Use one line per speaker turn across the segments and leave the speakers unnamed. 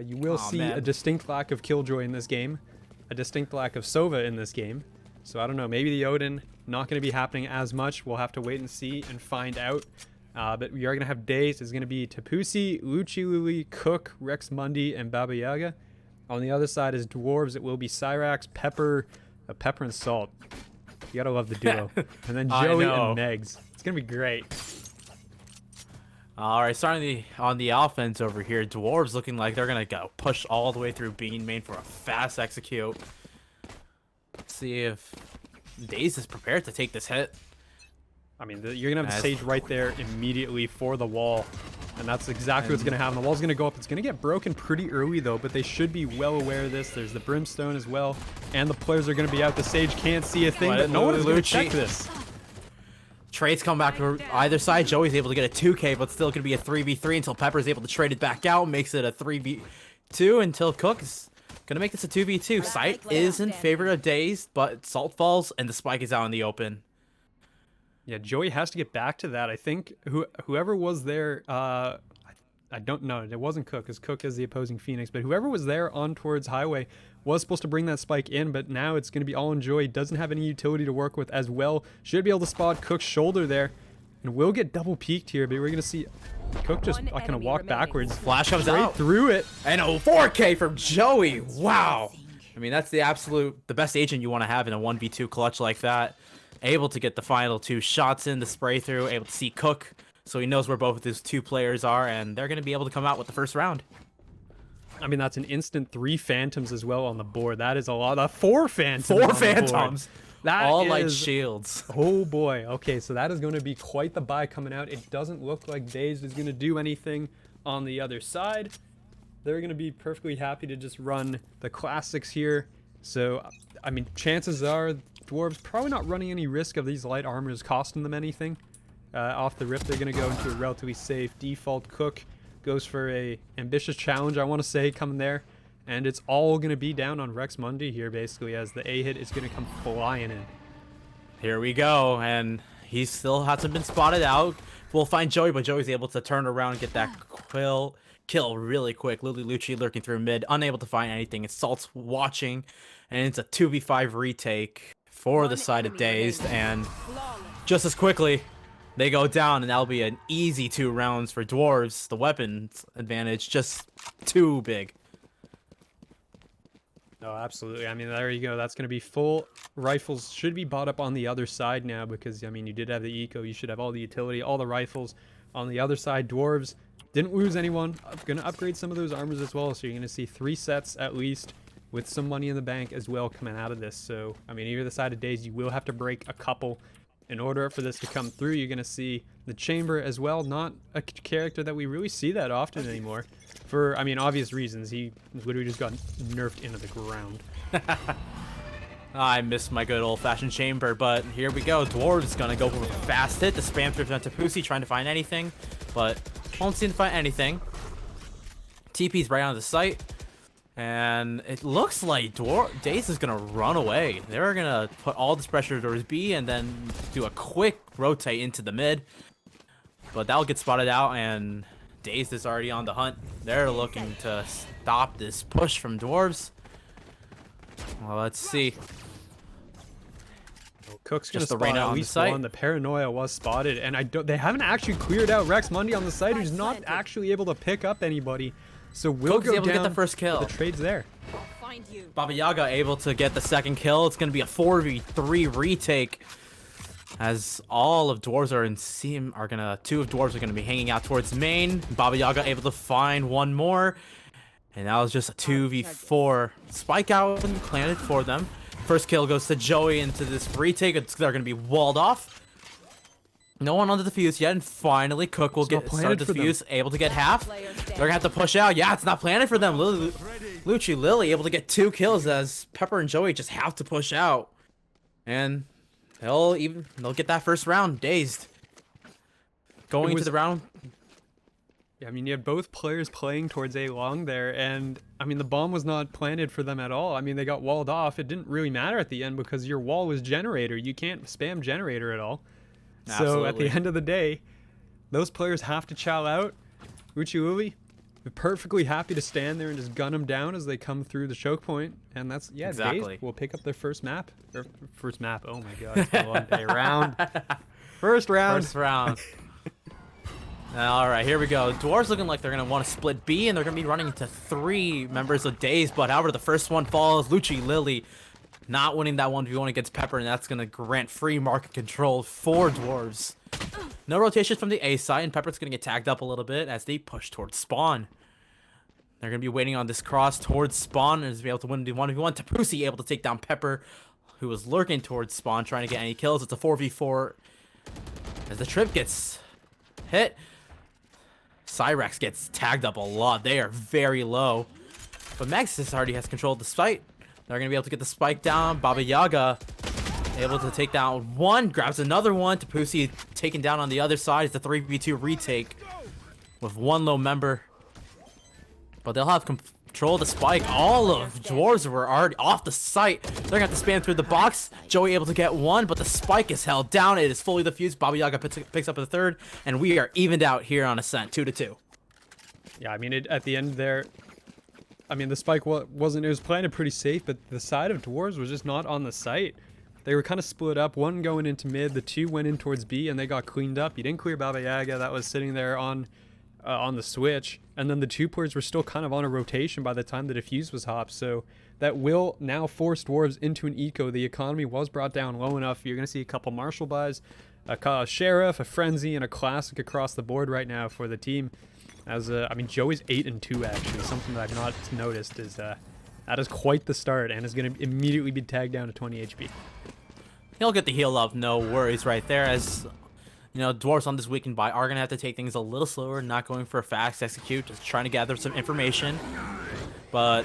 You will see a distinct lack of Killjoy in this game, a distinct lack of Sova in this game. So I don't know, maybe the Odin not going to be happening as much. We'll have to wait and see and find out. But we are going to have Dazed. It's going to be Tapusi, Lucci, Cook, Rex Mundi, and Baba Yaga. On the other side is Dwarves. It will be Cyrax, Pepper, Pepper and Salt. You gotta love the duo. And then Joey and Megs. It's gonna be great.
All right, starting on the offense over here, Dwarves looking like they're gonna go push all the way through Bean main for a fast execute. Let's see if Dazed is prepared to take this hit.
I mean, you're gonna have the Sage right there immediately for the wall. And that's exactly what's going to happen. The wall's going to go up. It's going to get broken pretty early, though, but they should be well aware of this. There's the Brimstone as well, and the players are going to be out. The Sage can't see a thing, but no one is going to check this.
Trades come back to either side. Joey's able to get a 2K, but still going to be a 3v3 until Pepper's able to trade it back out. Makes it a 3v2 until Cook is going to make this a 2v2. Sight is in favor of Dazed, but Salt falls, and the spike is out in the open.
Yeah, Joey has to get back to that. I think whoever was there, I don't know. It wasn't Cook, because Cook is the opposing Phoenix. But whoever was there on towards Highway was supposed to bring that spike in, but now it's going to be all on Joey. Doesn't have any utility to work with as well. Should be able to spot Cook's shoulder there. And will get double peeked here, but we're going to see Cook just kind of walk backwards.
Flash comes out
through it.
And a 4K from Joey. Wow. I mean, that's the best agent you want to have in a 1v2 clutch like that. Able to get the final 2 shots in the spray through, able to see Cook, so he knows where both of these 2 players are, and they're going to be able to come out with the first round.
I mean, that's an instant 3 Phantoms as well on the board. That is a lot. 4 Phantoms.
4 Phantoms.
That
all light shields.
Oh boy. Okay, so that is going to be quite the buy coming out. It doesn't look like Dazed is going to do anything on the other side. They're going to be perfectly happy to just run the classics here. So, I mean, chances are Dwarves probably not running any risk of these light armors costing them anything. Off the rip, they're going to go into a relatively safe default. Cook goes for a ambitious challenge, I want to say, coming there. And it's all going to be down on Rex Mundi here, basically, as the A hit is going to come flying in.
Here we go, and he still hasn't been spotted out. We'll find Joey, but Joey's able to turn around and get that kill really quick. Lily Lucci lurking through mid, unable to find anything. It's Salt's watching, and it's a 2v5 retake for the side of Dazed, and just as quickly they go down, and that'll be an easy 2 rounds for Dwarves. The weapons advantage just too big.
Oh, absolutely. I mean, there you go. That's going to be full. Rifles should be bought up on the other side now because, I mean, you did have the eco. You should have all the utility, all the rifles. On the other side, Dwarves didn't lose anyone. I'm going to upgrade some of those armors as well, so you're going to see 3 sets at least with some money in the bank as well coming out of this. So, I mean, either the side of Dazed, you will have to break a couple in order for this to come through. You're going to see the Chamber as well. Not a character that we really see that often anymore. For, I mean, obvious reasons. He literally just got nerfed into the ground.
I miss my good old-fashioned Chamber, but here we go. Dwarves is going to go for a fast hit. The spam through to Pussy trying to find anything, but won't seem to find anything. TP's right on the site. And it looks like Dazed is going to run away. They're going to put all this pressure towards B and then do a quick rotate into the mid. But that'll get spotted out, and Dazed is already on the hunt. They're looking to stop this push from Dwarves. Well, let's see.
Well, Cook's going to spot at least one. The Paranoia was spotted, and they haven't actually cleared out Rex Mundi on the site, who's not actually able to pick up anybody. So we'll go
able to get the first kill.
The trade's there.
Baba Yaga able to get the second kill. It's going to be a 4v3 retake. As all of Dwarves are in seam, two of Dwarves are going to be hanging out towards main. Baba Yaga able to find one more. And that was just a 2v4. Spike out and planted for them. First kill goes to Joey into this retake. They're going to be walled off. No one on the defuse yet, and finally Cook will start the defuse, able to get half. They're gonna have to push out. Yeah, it's not planted for them. Lily able to get 2 kills as Pepper and Joey just have to push out, and they'll get that first round. Dazed going into the round.
Yeah, I mean, you had both players playing towards A long there, and I mean the bomb was not planted for them at all. I mean, they got walled off. It didn't really matter at the end because your wall was generator. You can't spam generator at all.
Absolutely.
So at the end of the day, those players have to chow out. Uchiuli, perfectly happy to stand there and just gun them down as they come through the choke point. And that's, yeah,
Exactly.
Dazed will pick up their first map. Or first map. Oh my god, it's been a long day. Round. First round.
First round. All right, here we go. Dwarves looking like they're going to want to split B, and they're going to be running into 3 members of Dazed, but however, the first one falls. Lucci Lily not winning that 1v1 against Pepper, and that's going to grant free market control for Dwarves. No rotations from the A side, and Pepper's going to get tagged up a little bit as they push towards spawn. They're going to be waiting on this cross towards spawn and to be able to win the 1v1. Tapusi able to take down Pepper, who was lurking towards spawn, trying to get any kills. It's a 4v4 as the trip gets hit. Cyrax gets tagged up a lot. They are very low. But Maxis already has control of the site. They're going to be able to get the spike down. Baba Yaga able to take down one. Grabs another one. Tapusi taken down on the other side. It's a 3v2 retake with 1 low member. But they'll have control of the spike. All of Dwarves were already off the site. They're going to have to spam through the box. Joey able to get 1, but the spike is held down. It is fully defused. Baba Yaga picks up the 3rd, and we are evened out here on Ascent, 2-2.
Yeah, I mean, at the end there, I mean, the spike wasn't, it was planted pretty safe, but the side of Dwarves was just not on the site. They were kind of split up, 1 going into mid, the 2 went in towards B, and they got cleaned up. You didn't clear Baba Yaga, that was sitting there on the switch, and then the 2 players were still kind of on a rotation by the time the defuse was hopped, so that will now force Dwarves into an eco. The economy was brought down low enough. You're going to see a couple Marshall buys, a Sheriff, a Frenzy, and a Classic across the board right now for the team. As I mean, Joey's 8-2 actually. Something that I've not noticed is that is quite the start, and is going to immediately be tagged down to 20 HP.
He'll get the heal up, no worries right there, as you know, Dwarves on this weekend bye are going to have to take things a little slower, not going for a fast execute, just trying to gather some information. But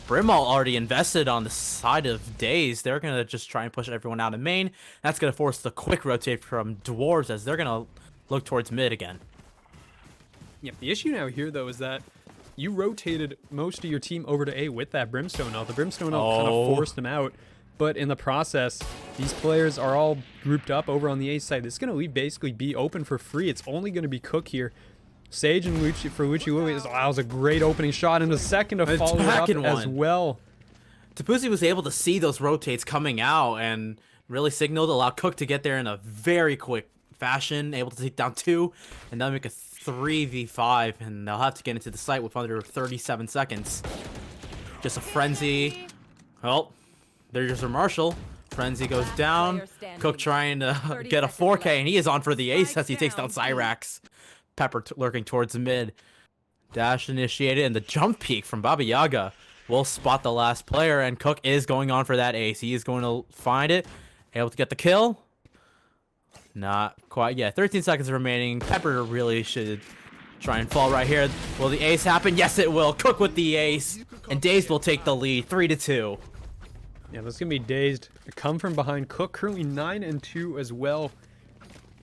Brimall already invested on the side of Dazed. They're going to just try and push everyone out of main. That's going to force the quick rotate from Dwarves as they're going to look towards mid again.
Yep, the issue now here, though, is that you rotated most of your team over to A with that Brimstone ult. The Brimstone ult kind of forced them out. But in the process, these players are all grouped up over on the A side. This is going to leave basically B open for free. It's only going to be Cook here. Sage and Lucci for Lucci Louie allows a great opening shot and a second to follow it up as well.
Tapusi was able to see those rotates coming out and really signaled, allow Cook to get there in a very quick fashion, able to take down 2 and then make a 3v5, and they'll have to get into the site with under 37 seconds. Just a frenzy. Well, there's a Marshall. Frenzy goes down. Cook trying to get a 4K, and he is on for the ace as he takes down Cyrax. Pepper lurking towards mid. Dash initiated, and the jump peek from Baba Yaga will spot the last player, and Cook is going on for that ace. He is going to find it. Able to get the kill. Not quite. Yeah, 13 seconds remaining. Pepper really should try and fall right here. Will the ace happen? Yes, it will. Cook with the ace, and Dazed will take the lead, 3-2.
Yeah, that's going to be Dazed. A come from behind. Cook currently 9-2 as well.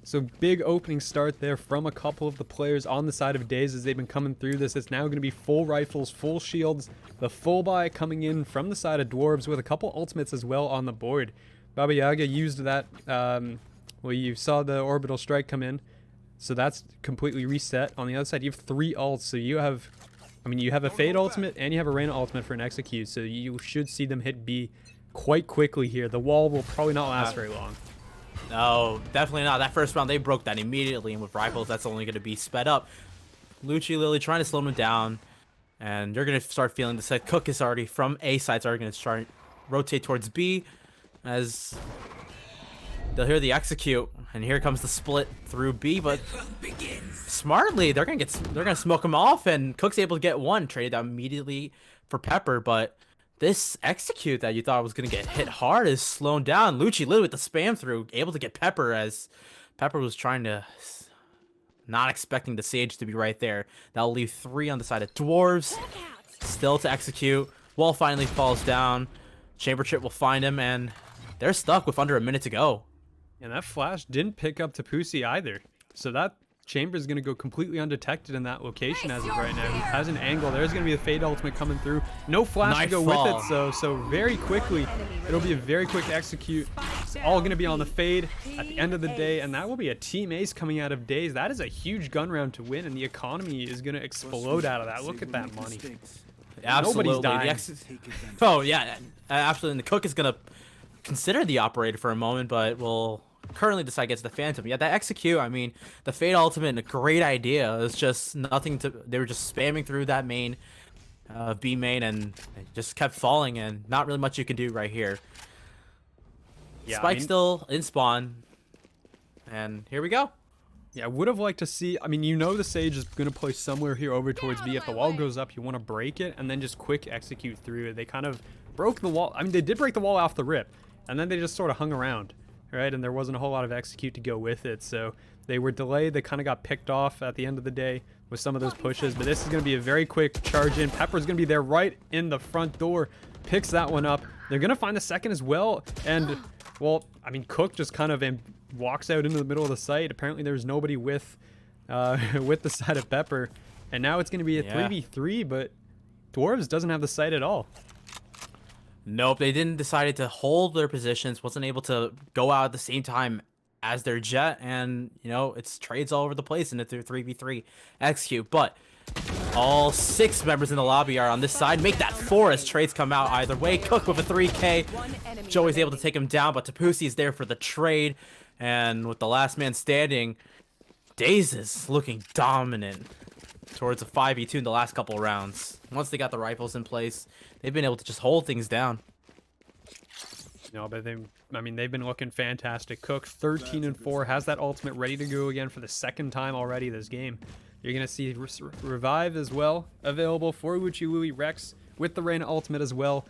So big opening start there from a couple of the players on the side of Dazed as they've been coming through this. It's now going to be full rifles, full shields. The full buy coming in from the side of Dwarves with a couple ultimates as well on the board. Baba Yaga used that, well, you saw the orbital strike come in. So that's completely reset. On the other side, you have 3 ults. So you have, I mean, you have a Fade ultimate and you have a Reyna ultimate for an execute. So you should see them hit B quite quickly here. The wall will probably not last very long.
No, definitely not. That first round, they broke that immediately, and with rifles, that's only going to be sped up. Lucci Lily trying to slow them down, and you're going to start feeling this. Cook is already from A side, so are going to start rotate towards B, as they'll hear the execute, and here comes the split through B. But smartly, they're going to smoke him off, and Cook's able to get 1, traded out immediately for Pepper, but this execute that you thought was going to get hit hard is slowed down. Lucci Lily with the spam through, able to get Pepper as Pepper was trying to, not expecting the Sage to be right there. That'll leave 3 on the side of Dwarves. Still to execute. Wall finally falls down. Chamber Trip will find him, and they're stuck with under a minute to go.
And that flash didn't pick up Tapusi either. So that Chamber is going to go completely undetected in that location as of right now. He has an angle. There's going to be the Fade ultimate coming through. No flash to go with it, so very quickly, it'll be a very quick execute. all going to be on the fade at the end of the day, and that will be a team ace coming out of Dazed. That is a huge gun round to win, and the economy is going to explode out of that. Look at that money.
Absolutely.
Nobody's dying.
Oh, yeah, absolutely. And the Cook is going to consider the operator for a moment, but will currently decide against the Phantom. Yeah, that execute, I mean, the Fade Ultimate, a great idea. It's just nothing to... They were just spamming through that main, B main, and it just kept falling, and not really much you can do right here.
Yeah,
Spike still in spawn, and here we go.
Yeah, I would have liked to see... I mean, you know the Sage is going to play somewhere here over towards B. If the wall goes up, you want to break it, and then just quick execute through it. They kind of broke the wall. I mean, they did break the wall off the rip, and then they just sort of hung around, right? And there wasn't a whole lot of execute to go with it, so they were delayed. They kind of got picked off at the end of the day with some of those pushes, but this is going to be a very quick charge in. Pepper's going to be there right in the front door, picks that one up. They're going to find the second as well, and... Well, I mean, Cook just kind of walks out into the middle of the site. Apparently, there's nobody with with the side of Pepper. And now it's going to be a 3v3, but Dwarves doesn't have the site at all.
Nope, they didn't decide to hold their positions, wasn't able to go out at the same time as their jet, and, you know, it's trades all over the place in the 3v3 execute. But all 6 members in the lobby are on this side. Make that 4 as trades come out either way. Cook with a 3K. Joey's able to take him down, but Tapusi is there for the trade. And with the last man standing, Dazed is looking dominant towards a 5v2 in the last couple rounds. Once they got the rifles in place, they've been able to just hold things down.
No, but I mean, they've been looking fantastic. Cook, 13-4, has that ultimate ready to go again for the second time already this game. You're going to see Revive as well available for Wuchi Wui Rex with the Reyna ultimate as well.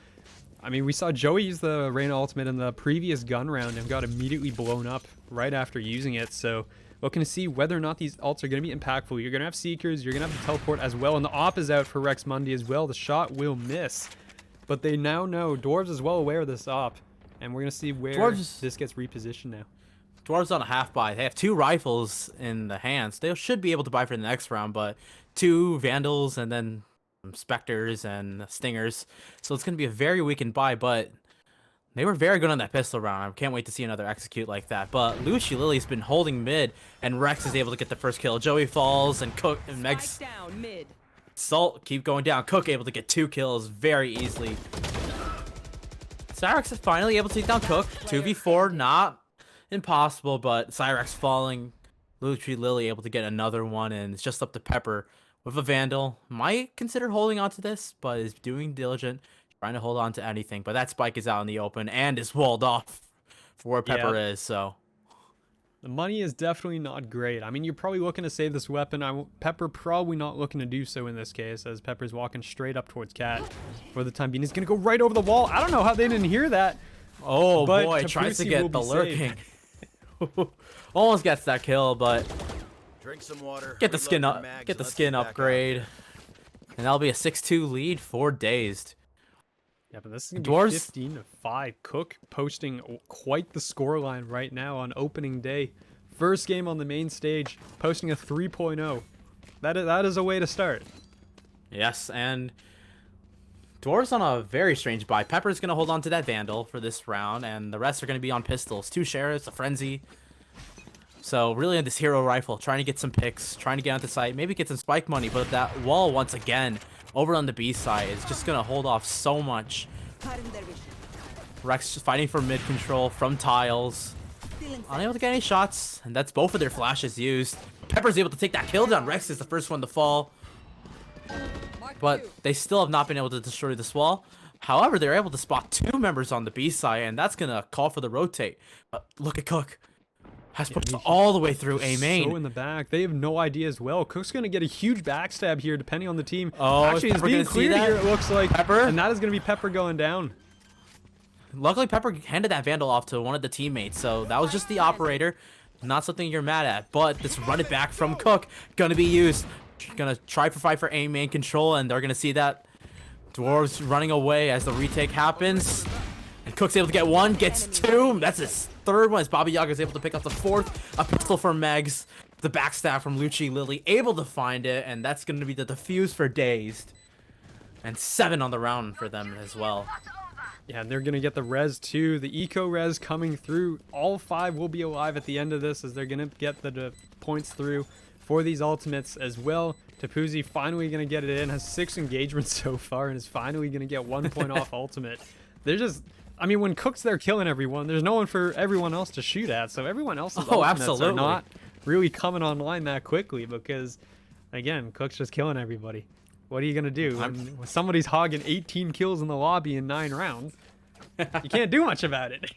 I mean, we saw Joey use the Reyna ultimate in the previous gun round and got immediately blown up right after using it. So looking to see whether or not these ults are going to be impactful. You're going to have Seekers, you're going to have the teleport as well, and the op is out for Rex Mundi as well. The shot will miss, but they now know Dwarves is well aware of this op, and we're going to see where this gets repositioned now.
Dwarves on a half buy. They have 2 rifles in the hands. They should be able to buy for the next round, but 2 Vandals and then Spectres and Stingers. So it's going to be a very weakened buy, but they were very good on that pistol round. I can't wait to see another execute like that. But Luchi Lily's been holding mid, and Rex is able to get the first kill. Joey falls, and Cook and Meg's Salt keep going down. Cook able to get 2 kills very easily. Cyrex is finally able to take down Cook. 2v4, not impossible, but Cyrex falling. Luchi Lily able to get another one, and it's just up to Pepper with a Vandal. Might consider holding on to this, but is doing diligent, trying to hold on to anything. But that spike is out in the open and is walled off for where Pepper is, so...
The money is definitely not great. I mean, you're probably looking to save this weapon. Pepper probably not looking to do so in this case, as Pepper's walking straight up towards Cat for the time being. He's going to go right over the wall. I don't know how they didn't hear that.
Oh, boy, tries to get the lurking. Almost gets that kill, but
drink some water.
Get the skin up. Get the skin upgrade, and that'll be a 6-2 lead for Dazed.
Yeah, but this is gonna be 15-5. Cook posting quite the scoreline right now on opening day. First game on the main stage, posting a 3.0. That is a way to start.
Yes, and Dwarves on a very strange buy. Pepper's gonna hold on to that Vandal for this round, and the rest are gonna be on pistols. 2 Sheriffs, a Frenzy. So really on this hero rifle, trying to get some picks, trying to get onto site, maybe get some spike money, but that wall once again over on the B side is just gonna hold off so much. Rex just fighting for mid control from tiles, unable to get any shots, and that's both of their flashes used. Pepper's able to take that kill down. Rex is the first one to fall, but they still have not been able to destroy this wall. However, they're able to spot 2 members on the B side, and that's gonna call for the rotate. But look at Cook. Has pushed all the way through A main.
So in the back. They have no idea as well. Cook's going to get a huge backstab here, depending on the team.
Oh,
actually, it's being cleared here, it looks like.
Pepper?
And that is going to be Pepper going down.
Luckily, Pepper handed that Vandal off to one of the teammates, so that was just the operator. Not something you're mad at, but this run it back from Cook going to be used. Going to try for fight for A main control, and they're going to see that Dwarves running away as the retake happens. And Cook's able to get 1, gets 2. That's his 3rd one as Baba Yaga is able to pick up the 4th. A pistol from Megs. The backstab from Luchi Lily. Able to find it. And that's going to be the defuse for Dazed. And 7 on the round for them as well.
Yeah, and they're going to get the res too. The eco res coming through. All 5 will be alive at the end of this as they're going to get the points through for these ultimates as well. Tapuzi finally going to get it in. Has 6 engagements so far and is finally going to get 1 point off ultimate. They're just... I mean, when Cook's there killing everyone, there's no one for everyone else to shoot at. So everyone else's ultimates are not really coming online that quickly because, again, Cook's just killing everybody. What are you going to do when somebody's hogging 18 kills in the lobby in 9 rounds? You can't do much about it.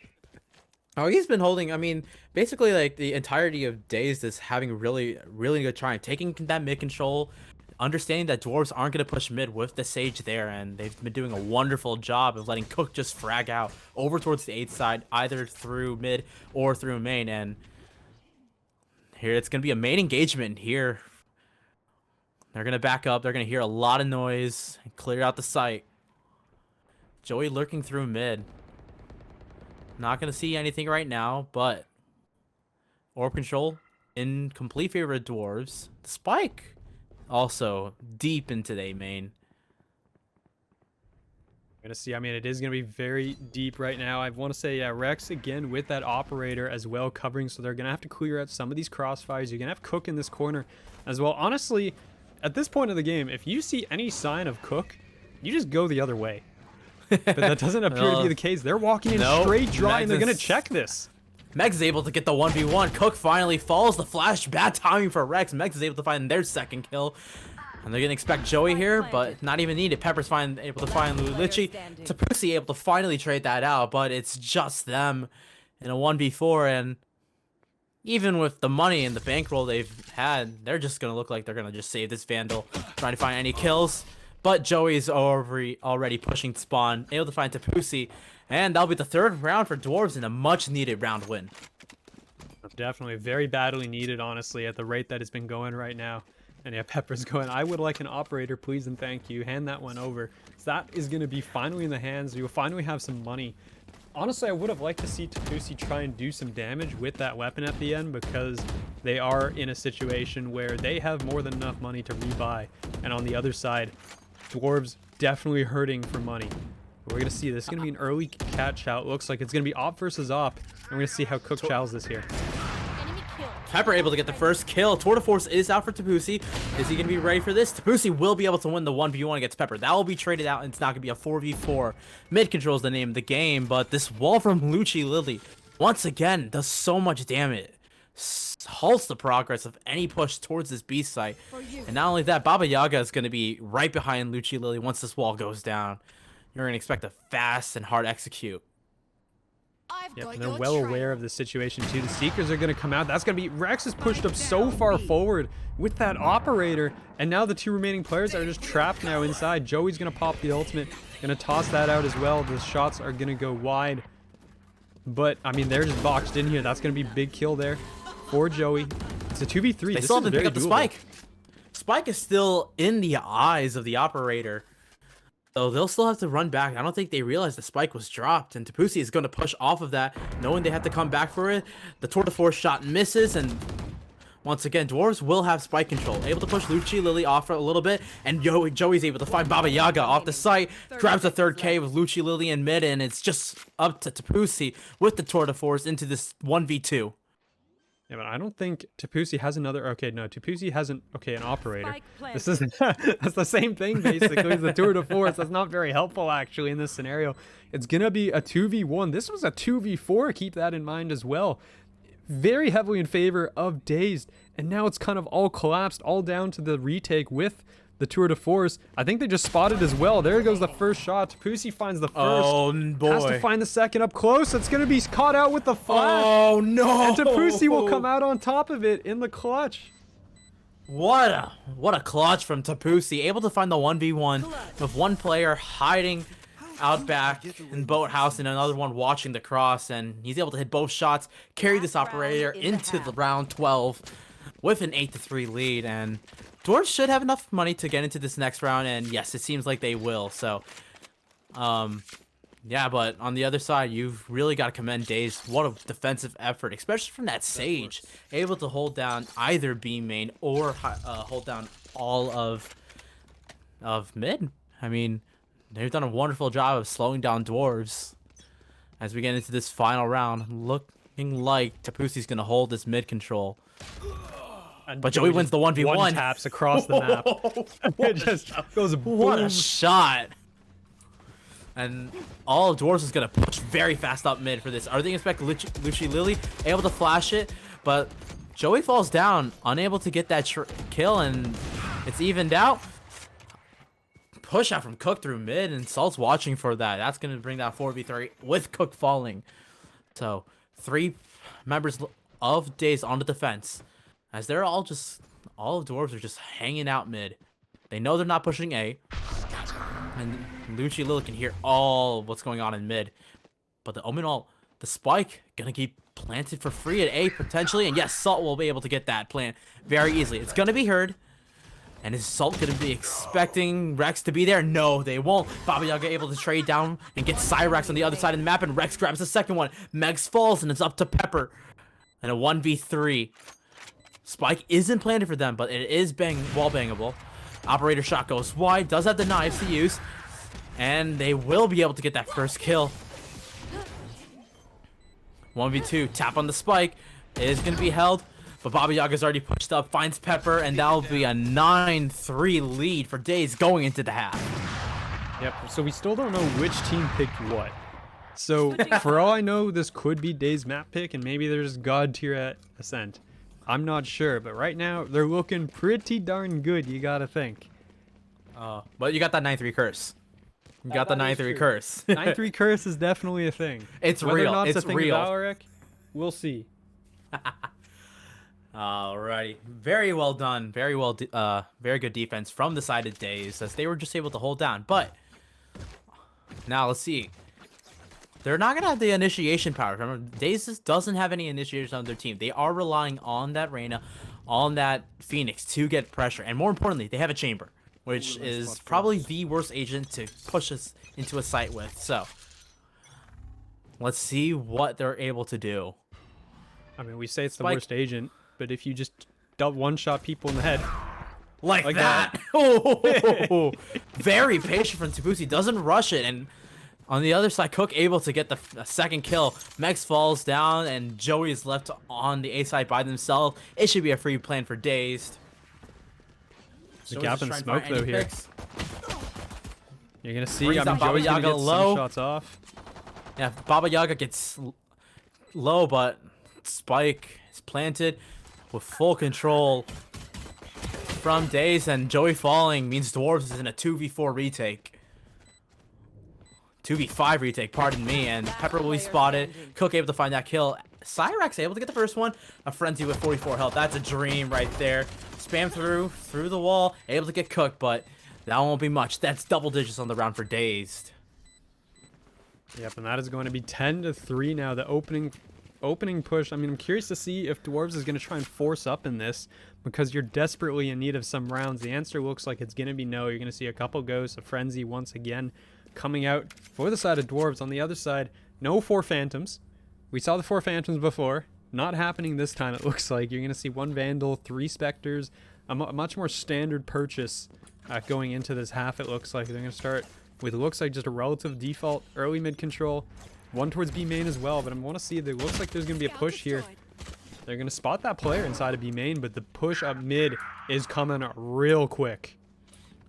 Oh, he's been holding, I mean, basically like the entirety of Dazed is having really good trying, taking that mid control, understanding that Dwarves aren't going to push mid with the Sage there, and they've been doing a wonderful job of letting Cook just frag out over towards the 8th side, either through mid or through main, and here it's going to be a main engagement here. They're going to back up. They're going to hear a lot of noise and clear out the site. Joey lurking through mid. Not going to see anything right now, but orb control in complete favor of Dwarves. The spike also deep into their main.
Gonna see, I mean, it is gonna be very deep right now. I want to say, yeah, Rex again with that operator as well covering, so they're gonna have to clear out some of these crossfires. You're gonna have Cook in this corner as well. Honestly, at this point of the game, if you see any sign of Cook, you just go the other way. But that doesn't appear to be the case. They're walking in straight dry, and they're gonna check this.
Megs is able to get the 1v1. Cook finally falls. The flash, bad timing for Rex. Megs is able to find their 2nd kill. And they're going to expect Joey here, but not even needed. Pepper's able to find Lulichi. Tapusi able to finally trade that out, but it's just them in a 1v4. And even with the money and the bankroll they've had, they're just going to look like they're going to just save this Vandal, trying to find any kills. But Joey's already pushing spawn, able to find Tapusi. And that'll be the 3rd round for Dwarves and a much-needed round win.
Definitely very badly needed, honestly, at the rate that it's been going right now. And yeah, Pepper's going, I would like an operator, please and thank you. Hand that one over. So that is going to be finally in the hands. You'll finally have some money. Honestly, I would have liked to see Tapusi try and do some damage with that weapon at the end because they are in a situation where they have more than enough money to rebuy. And on the other side, Dwarves definitely hurting for money. We're going to see this is going to be an early catch out. Looks like it's going to be op versus op. And we're going to see how Cook chows this here.
Pepper able to get the 1st kill. Tour de Force is out for Tapusi. Is he going to be ready for this? Tapusi will be able to win the 1v1 against Pepper. That will be traded out, and it's not going to be a 4v4. Mid control is the name of the game, but this wall from Lucci Lily, once again, does so much damage. Halts the progress of any push towards this B site. And not only that, Baba Yaga is going to be right behind Lucci Lily once this wall goes down. You're going to expect a fast and hard execute.
Yep, and they're well aware of the situation too. The Seekers are going to come out. That's going to be... Rex is pushed up so far forward with that operator. And now the 2 remaining players are just trapped now inside. Joey's going to pop the ultimate. Going to toss that out as well. The shots are going to go wide. But, I mean, they're just boxed in here. That's going to be a big kill there for Joey. It's a 2v3.
They still have to pick up the spike. Spike is still in the eyes of the operator. So they'll still have to run back. I don't think they realize the spike was dropped, and Tapusi is going to push off of that, knowing they have to come back for it. The Tour de Force shot misses, and once again, Dwarves will have spike control. Able to push Lucci Lily off for a little bit, and Joey's able to find Baba Yaga off the site, grabs the 3rd K with Lucci Lily in mid, and it's just up to Tapusi with the Tour de Force into this 1v2.
Yeah, but I don't think Tapusi has another... Okay, no, Tapusi hasn't... Okay, an operator. This is... That's the same thing, basically, as the Tour de Force. That's not very helpful, actually, in this scenario. It's going to be a 2v1. This was a 2v4. Keep that in mind as well. Very heavily in favor of Dazed. And now it's kind of all collapsed, all down to the retake with the Tour de Force. I think they just spotted as well. There goes the 1st shot. Tapusi finds the 1st.
Oh, boy.
Has to find the 2nd up close. It's going to be caught out with the flash.
Oh, no.
And Tapusi will come out on top of it in the clutch.
What a clutch from Tapusi. Able to find the 1v1 with one player hiding out back in Boathouse and another one watching the cross. And he's able to hit both shots, carry this operator into the round 12 with an 8-3 lead. And Dwarves should have enough money to get into this next round, and yes, it seems like they will. So, yeah, but on the other side, you've really got to commend Dazed. What a defensive effort, especially from that Sage. Able to hold down either B main or hold down all of mid. I mean, They've done a wonderful job of slowing down Dwarves. As we get into this final round, looking like Tapusi's going to hold this mid control.
And
But Joey wins the 1v1.
One taps across the map. It just goes
What
boom.
a shot. And all of Dwarves is going to push very fast up mid for this. Are they expect Luchi Lily able to flash it? But Joey falls down, unable to get that kill, and it's evened out. Push out from Cook through mid, and Salt's watching for that. That's going to bring that 4v3 with Cook falling. So 3 members of Dazed on the defense, as they're all of Dwarves are just hanging out mid. They know they're not pushing A, and Luchi Lily can hear all what's going on in mid. But the spike gonna keep planted for free at A potentially, and yes, Salt will be able to get that plant very easily. It's gonna be heard. And is Salt going to be expecting Rex to be there? No, they won't. Baba Yaga able to trade down and get Cyrex on the other side of the map, and Rex grabs the second one. Megs falls, and it's up to Pepper. And a 1v3. Spike isn't planted for them, but it is wall bangable. Operator shot goes wide, does have the knives to use, and they will be able to get that first kill. 1v2, tap on the Spike. It is going to be held. But Baba Yaga's already pushed up, finds Pepper, and that'll be a 9-3 lead for Dazed going into the half.
Yep, so we still don't know which team picked what. So, for all I know, this could be Dazed map pick, and maybe there's God tier at Ascent. I'm not sure, but right now, they're looking pretty darn good, you gotta think.
But you got that 9-3 curse. You got the 9-3 curse.
9-3 curse is definitely a thing.
It's
Whether
real.
or not
It's
a thing
real.
in ValoRec, we'll see.
Alrighty, very well done. Very good defense from the side of Dazed, as they were just able to hold down. But now let's see. They're not gonna have the initiation power. Remember, Dazed doesn't have any initiators on their team. They are relying on that Reyna, on that Phoenix to get pressure, and more importantly, they have a chamber, which is probably the worst agent to push us into a site with. So let's see what they're able to do.
I mean, we say it's the
Spike.
worst agent, but if you just one-shot people in the head,
Like that. Oh, very patient from Tabusi. Doesn't rush it. And on the other side, Cook able to get the second kill. Mex falls down, and Joey is left on the A side by themselves. It should be a free plan for Dazed.
the
Joey's
gap
just
and
trying to
smoke
find
though
any
here.
picks.
You're gonna see.
Brings
I mean,
down Baba
Joey's gonna
Yaga
get
low.
some shots off.
Yeah, Baba Yaga gets low, but Spike is planted with full control from Dazed, and Joey falling means Dwarves is in a 2v4 retake. 2v5 retake, pardon me, and Pepper will be spotted. Cook able to find that kill. Cyrex able to get the first one. A Frenzy with 44 health. That's a dream right there. Spam through the wall, able to get Cook, but that won't be much. That's double digits on the round for Dazed.
Yep, and that is going to be 10-3 now. The opening push. I mean, I'm curious to see if Dwarves is going to try and force up in this, because you're desperately in need of some rounds. The answer looks like it's going to be no. You're going to see a couple ghosts, a Frenzy once again coming out for the side of Dwarves. On the other side, no 4 Phantoms. We saw the 4 Phantoms before. Not happening this time, it looks like. You're going to see 1 Vandal, 3 Spectres. A much more standard purchase going into this half, it looks like. They're going to start with, it looks like, just a relative default early mid control. 1 towards B main as well, but I want to see, it looks like there's going to be a push here. They're going to spot that player inside of B main, but the push up mid is coming real quick.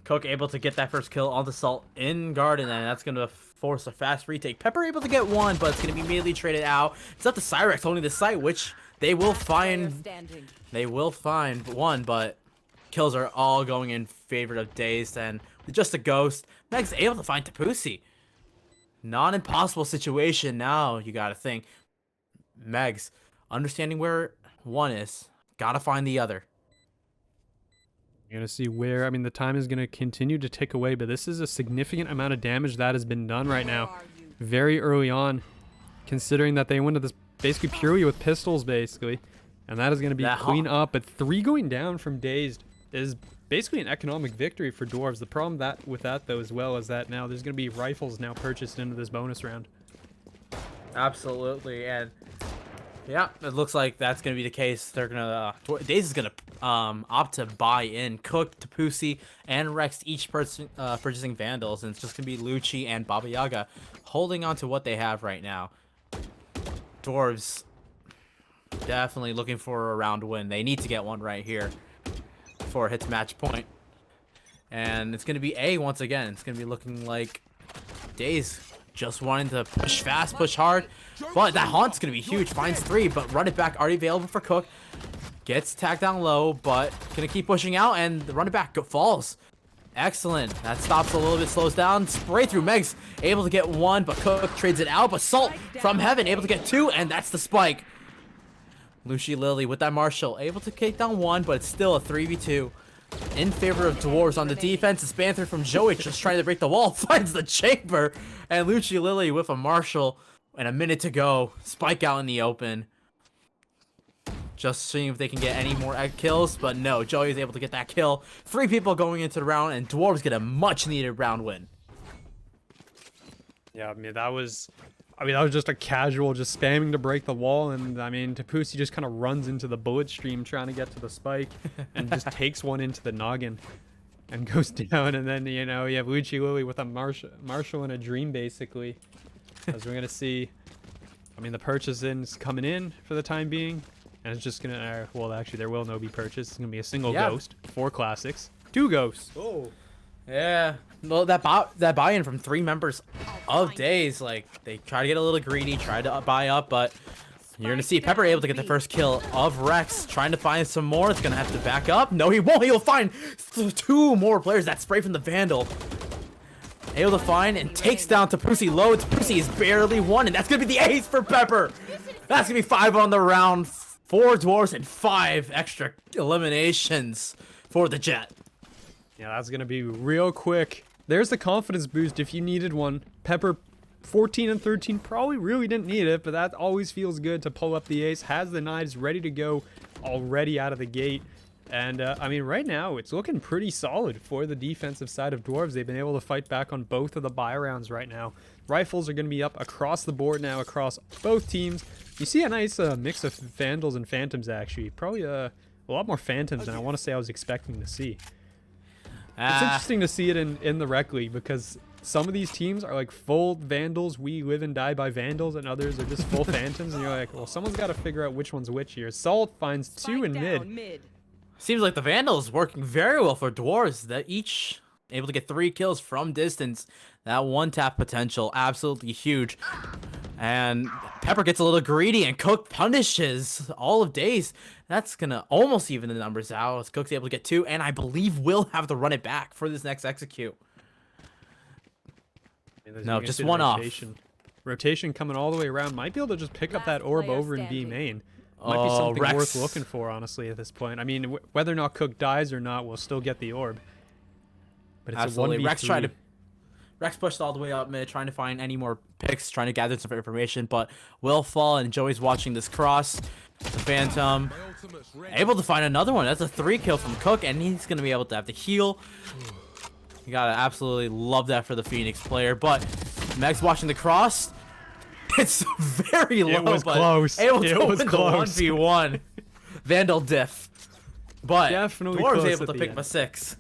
Cook able to get that first kill on the Salt in Garden, and that's going to force a fast retake. Pepper able to get 1, but it's going to be immediately traded out. It's up to Cyrex holding the site, which they will find. They will find 1, but kills are all going in favor of Dazed, and with just a ghost, Meg's able to find Tapusi. Not impossible situation now, you gotta think. Megs, understanding where 1 is, gotta find the other.
You're going to see where, I mean, the time is going to continue to tick away, but this is a significant amount of damage that has been done right now. Very early on, considering that they went to this basically purely with pistols, basically. And that is going to be clean up, but 3 going down from Dazed is basically an economic victory for Dwarves. The problem with that, though, as well, is that now there's going to be rifles now purchased into this bonus round.
Absolutely, and Yeah, it looks like that's gonna be the case. They're gonna Dazed is gonna opt to buy in Cook, Tapusi, and Rex, each person purchasing Vandals, and it's just gonna be Lucci and Baba Yaga holding on to what they have right now. Dwarves definitely looking for a round win. They need to get one right here before it hits match point. And it's gonna be A once again. It's gonna be looking like Dazed just wanting to push fast, push hard. But that haunt's gonna be huge. Finds 3, but run it back already available for Cook. Gets tagged down low, but gonna keep pushing out, and the run it back falls. Excellent. That stops a little bit, slows down. Spray through. Meg's able to get 1, but Cook trades it out. But Salt from heaven able to get 2, and that's the spike. Lucy Lily with that Marshall able to take down 1, but it's still a 3v2 in favor of Dwarves on the defense. A span through from Joey, just trying to break the wall, finds the chamber, and Lucy Lily with a Marshall and a minute to go. Spike out in the open. Just seeing if they can get any more kills, but no, Joey is able to get that kill. 3 people going into the round, and Dwarves get a much needed round win.
Yeah, I mean that was just a casual, just spamming to break the wall, and I mean Tapusi just kind of runs into the bullet stream trying to get to the spike, and just takes one into the noggin, and goes down. And then you have Lucci Lily with a Marshall and a dream basically, as we're gonna see. I mean the purchase is coming in for the time being, and it's just gonna well actually there will no be purchase. It's gonna be a single ghost, 4 classics, 2 ghosts.
Oh. Yeah, well, that buy-in from 3 members of Dazed, like, they try to get a little greedy, try to buy up, but you're gonna see Pepper able to get the first kill of Rex, trying to find some more. It's gonna have to back up. No, he won't. He'll find 2 more players. That spray from the Vandal. Able to find and takes down Tapusi low. Tapusi is barely 1, and that's gonna be the ace for Pepper. That's gonna be 5 on the round, 4 Dwarves, and 5 extra eliminations for the Jet.
Yeah, that's going to be real quick. There's the confidence boost if you needed one. Pepper, 14 and 13, probably really didn't need it, but that always feels good to pull up the ace. Has the knives ready to go already out of the gate. And, I mean, right now, it's looking pretty solid for the defensive side of Dwarves. They've been able to fight back on both of the buy rounds right now. Rifles are going to be up across the board now, across both teams. You see a nice mix of Vandals and Phantoms, actually. Probably a lot more Phantoms than I want to say I was expecting to see. It's interesting to see it in the Rec League, because some of these teams are like full Vandals, we live and die by Vandals, and others are just full Phantoms, and you're like, well, someone's got to figure out which one's which here. Salt finds 2 in mid.
Seems like the Vandals working very well for Dwarves. That each able to get 3 kills from distance. That 1-tap potential, absolutely huge. And Pepper gets a little greedy, and Cook punishes all of Dazed. That's going to almost even the numbers out, as Cook's able to get 2, and I believe will have to run it back for this next execute. No, just 1 off.
Rotation coming all the way around. Might be able to just pick up that orb over in B main. Might be something
Rex.
worth looking for, honestly, at this point. I mean, whether or not Cook dies or not, we'll still get the orb. But it's
absolutely.
a 1v3.
Rex pushed all the way up mid, trying to find any more picks, trying to gather some information, but will fall, and Joey's watching this cross. The Phantom able to find another one. That's a 3 kill from Cook, and he's going to be able to have the heal. You got to absolutely love that for the Phoenix player, but Meg's watching the cross. It's very low,
it was
but
close.
Able to
it
win
was
the
close.
1v1. Vandal diff. But
Definitely
Dwarves
close
able
at
to
the
pick
end.
up a 6.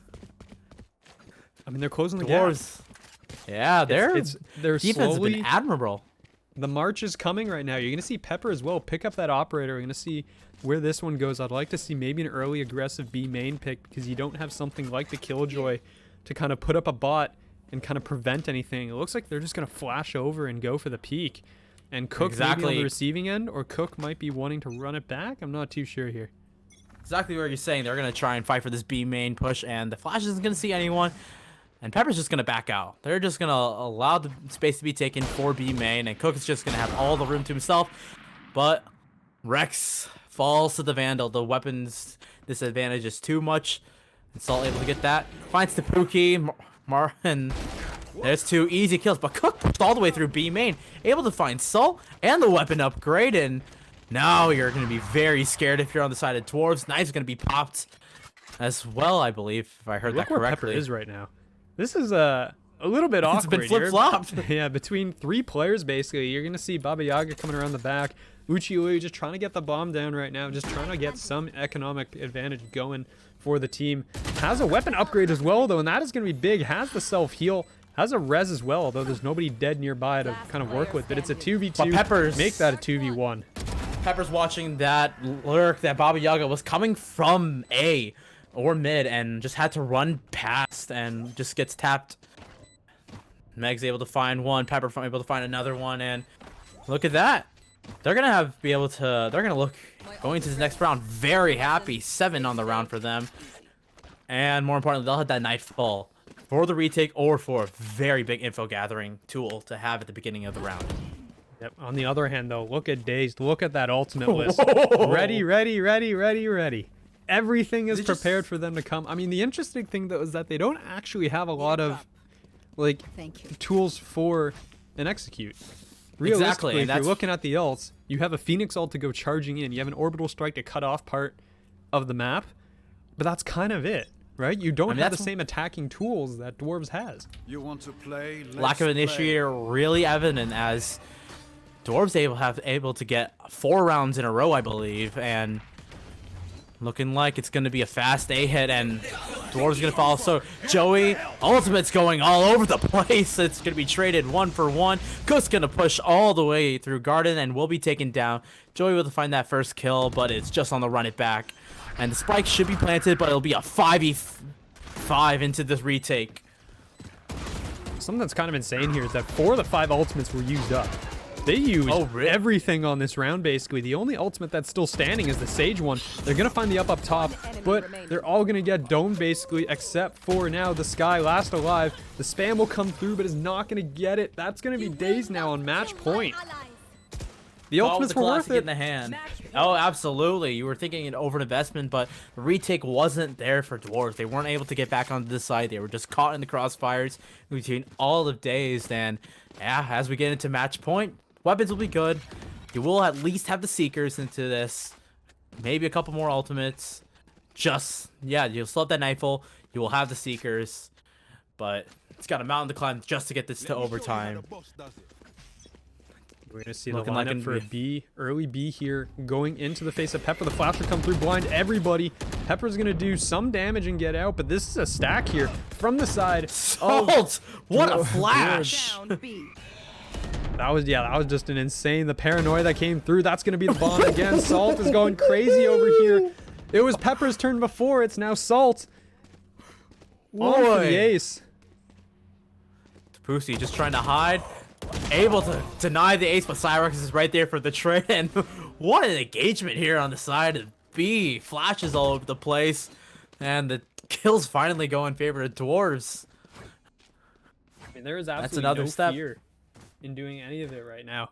I mean, they're closing the gap.
Dwarves. Yeah, they're
They're
defense has
slowly.
been admirable.
The march is coming right now. You're going to see Pepper as well pick up that operator. We're going to see where this one goes. I'd like to see maybe an early aggressive B main pick, because you don't have something like the Killjoy to kind of put up a bot and kind of prevent anything. It looks like they're just going to flash over and go for the peak. And Cook maybe on the receiving end, or Cook might be wanting to run it back. I'm not too sure here.
Exactly what you're saying. They're going to try and fight for this B main push, and the Flash isn't going to see anyone. And Pepper's just going to back out. They're just going to allow the space to be taken for B main, and Cook is just going to have all the room to himself. But Rex falls to the Vandal. The weapons disadvantage is too much. And Salt able to get that. Finds the Pookie. And there's 2 easy kills. But Cook pushed all the way through B main. Able to find Salt and the weapon upgrade. And now you're going to be very scared if you're on the side of Dwarves. Knife's going to be popped as well, I believe, if I heard that
Look where
correctly.
Pepper is right now. This is a little bit awkward.
It's been flip-flopped.
Yeah, between 3 players, basically. You're going to see Baba Yaga coming around the back. Uchiui just trying to get the bomb down right now, just trying to get some economic advantage going for the team. Has a weapon upgrade as well, though, and that is going to be big. Has the self-heal, has a res as well, though there's nobody dead nearby to kind of work with. But it's a 2v2.
But Peppers,
make that a 2v1.
Pepper's watching that lurk that Baba Yaga was coming from A or mid and just had to run past and just gets tapped. Meg's able to find one, Pepper able to find another one, and look at that. They're gonna they're gonna look going into the next round very happy. 7 on the round for them. And more importantly, they'll have that Nightfall for the retake or for a very big info gathering tool to have at the beginning of the round.
Yep. On the other hand, though, look at Dazed. Look at that ultimate list. Ready, ready, ready, ready, ready. Everything is prepared for them to come. I mean, the interesting thing, though, is that they don't actually have a lot of, like, tools for an execute. Realistically, if you're looking at the ults, you have a Phoenix ult to go charging in. You have an Orbital Strike to cut off part of the map. But that's kind of it, right? You don't have the same attacking tools that Dwarves has.
You want to play?
Lack of initiator really evident as Dwarves able to get 4 rounds in a row, I believe, and looking like it's going to be a fast A hit, and Dwarves going to follow. So Joey, ultimate's going all over the place. It's going to be traded 1 for 1. Cook's going to push all the way through Garden and will be taken down. Joey will find that first kill, but it's just on the run it back. And the spike should be planted, but it'll be a 5v5 into this retake.
Something that's kind of insane here is that 4 of the 5 ultimates were used up. They used everything on this round, basically. The only ultimate that's still standing is the Sage one. They're going to find the up top, but they're all going to get domed, basically, except for now the Sky, last alive. The spam will come through, but is not going to get it. That's going to be Dazed now on match point. The ultimates were worth it.
In the hand. Oh, absolutely. You were thinking an overinvestment, but the retake wasn't there for Dwarves. They weren't able to get back onto this side. They were just caught in the crossfires between all of Dazed. And yeah, as we get into match point, weapons will be good. You will at least have the Seekers into this. Maybe a couple more ultimates. You'll still have that Nightfall. You will have the Seekers. But it's got a mountain to climb just to get this to overtime.
We're going to see the lineup for a B, early B here, going into the face of Pepper. The flash will come through, blind everybody. Pepper's going to do some damage and get out, but this is a stack here from the side.
Salt! What a flash!
That was just an insane, the paranoia that came through. That's going to be the bomb again. Salt is going crazy over here. It was Pepper's turn before. It's now Salt. On for the ace.
Pussy just trying to hide. Able to deny the ace, but Cyrex is right there for the trade. And what an engagement here on the side of B. Flashes all over the place. And the kills finally go in favor of Dwarves.
I mean, there is absolutely no fear in doing any of it right now.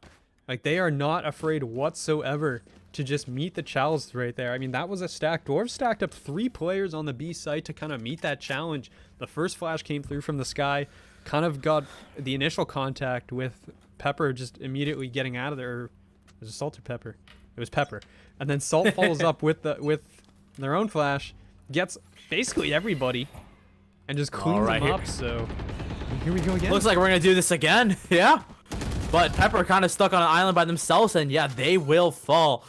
Like, they are not afraid whatsoever to just meet the challenge right there. I mean, that was a stack. Dwarves stacked up 3 players on the B site to kind of meet that challenge. The first flash came through from the Sky. Kind of got the initial contact with Pepper just immediately getting out of there. Was it Salt or Pepper? It was Pepper. And then Salt follows up with their own flash, gets basically everybody, and just cleans them up. So here we go again.
Looks like we're gonna do this again. Yeah. But Pepper kind of stuck on an island by themselves, and yeah, they will fall.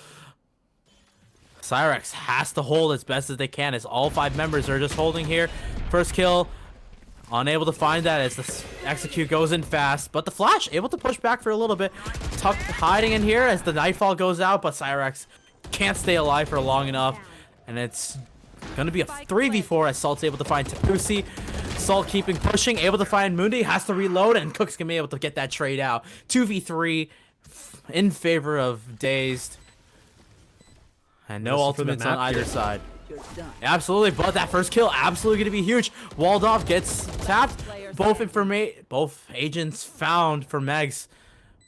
Cyrex has to hold as best as they can, as all 5 members are just holding here. First kill. Unable to find that as the execute goes in fast, but the flash able to push back for a little bit. Tucked hiding in here as the Nightfall goes out, but Cyrex can't stay alive for long enough. And it's going to be a 3v4 as Salt's able to find Tapusi. Salt keeping pushing, able to find Mundi, has to reload, and Cook's going to be able to get that trade out. 2v3 in favor of Dazed. And no ultimates on either side. Absolutely, but that first kill absolutely going to be huge. Walled off, gets tapped. Both agents found for Megs.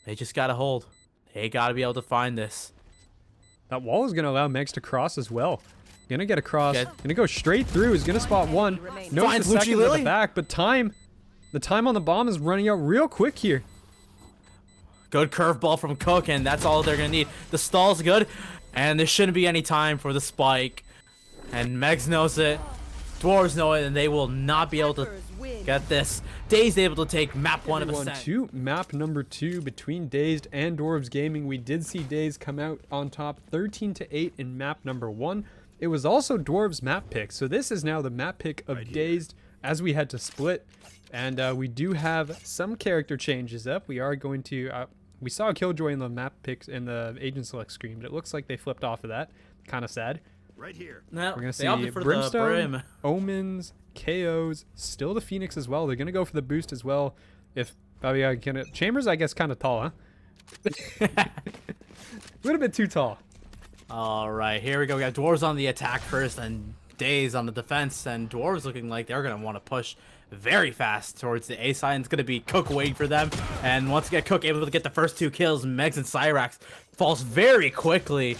They just got to hold. They got to be able to find this.
That wall is going to allow Megs to cross as well. Going to get across. Going to go straight through. He's going to spot one. Notice the second at the back, but the time on the bomb is running out real quick here.
Good curveball from Cook, and that's all they're going to need. The stall's good, and there shouldn't be any time for the spike. And Megs knows it. Dwarves know it, and they will not be able to Get this. Dazed able to take map 1 of
Everyone
Ascent.
to map number 2 between Dazed and Dwarves Gaming. We did see Dazed come out on top 13-8 in map number 1. It was also Dwarves map pick, so this is now the map pick of Dazed as we had to split. And we do have some character changes up. We are going to we saw a Killjoy in the map picks in the agent select screen, but it looks like they flipped off of that. Kind of sad.
Right here.
No,
We're gonna
they opted
see
for
Brimstone,
the
Omens, KOs, still the Phoenix as well. They're gonna go for the boost as well. If Chambers, I guess, kind of tall, huh? A little bit too tall.
All right, here we go. We got Dwarves on the attack first, and Dazed on the defense, and Dwarves looking like they're gonna want to push very fast towards the A side. It's gonna be Cook waiting for them, and once again, Cook able to get the first 2 kills. Megs and Cyrax falls very quickly.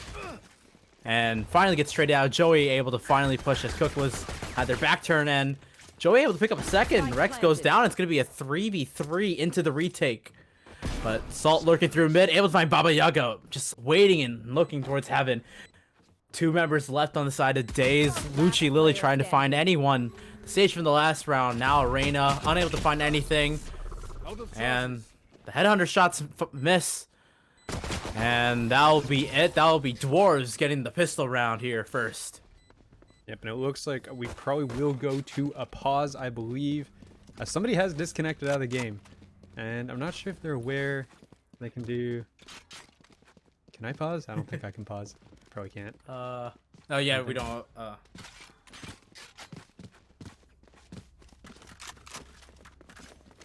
And finally gets straight out. Joey able to finally push as Cook had their back turn, and Joey able to pick up a second. Rex goes down. It's going to be a 3v3 into the retake. But Salt lurking through mid, able to find Baba Yaga, just waiting and looking towards heaven. 2 members left on the side of Dazed. Lucci Lily trying to find anyone. The stage from the last round. Now Arena unable to find anything. And the headhunter shots miss. And that'll be it. That'll be Dwarves getting the pistol round here first.
Yep, and it looks like we probably will go to a pause, I believe. Somebody has disconnected out of the game. And I'm not sure if they're aware they can do... Can I pause? I don't think I can pause. Probably can't.
Oh yeah, we don't...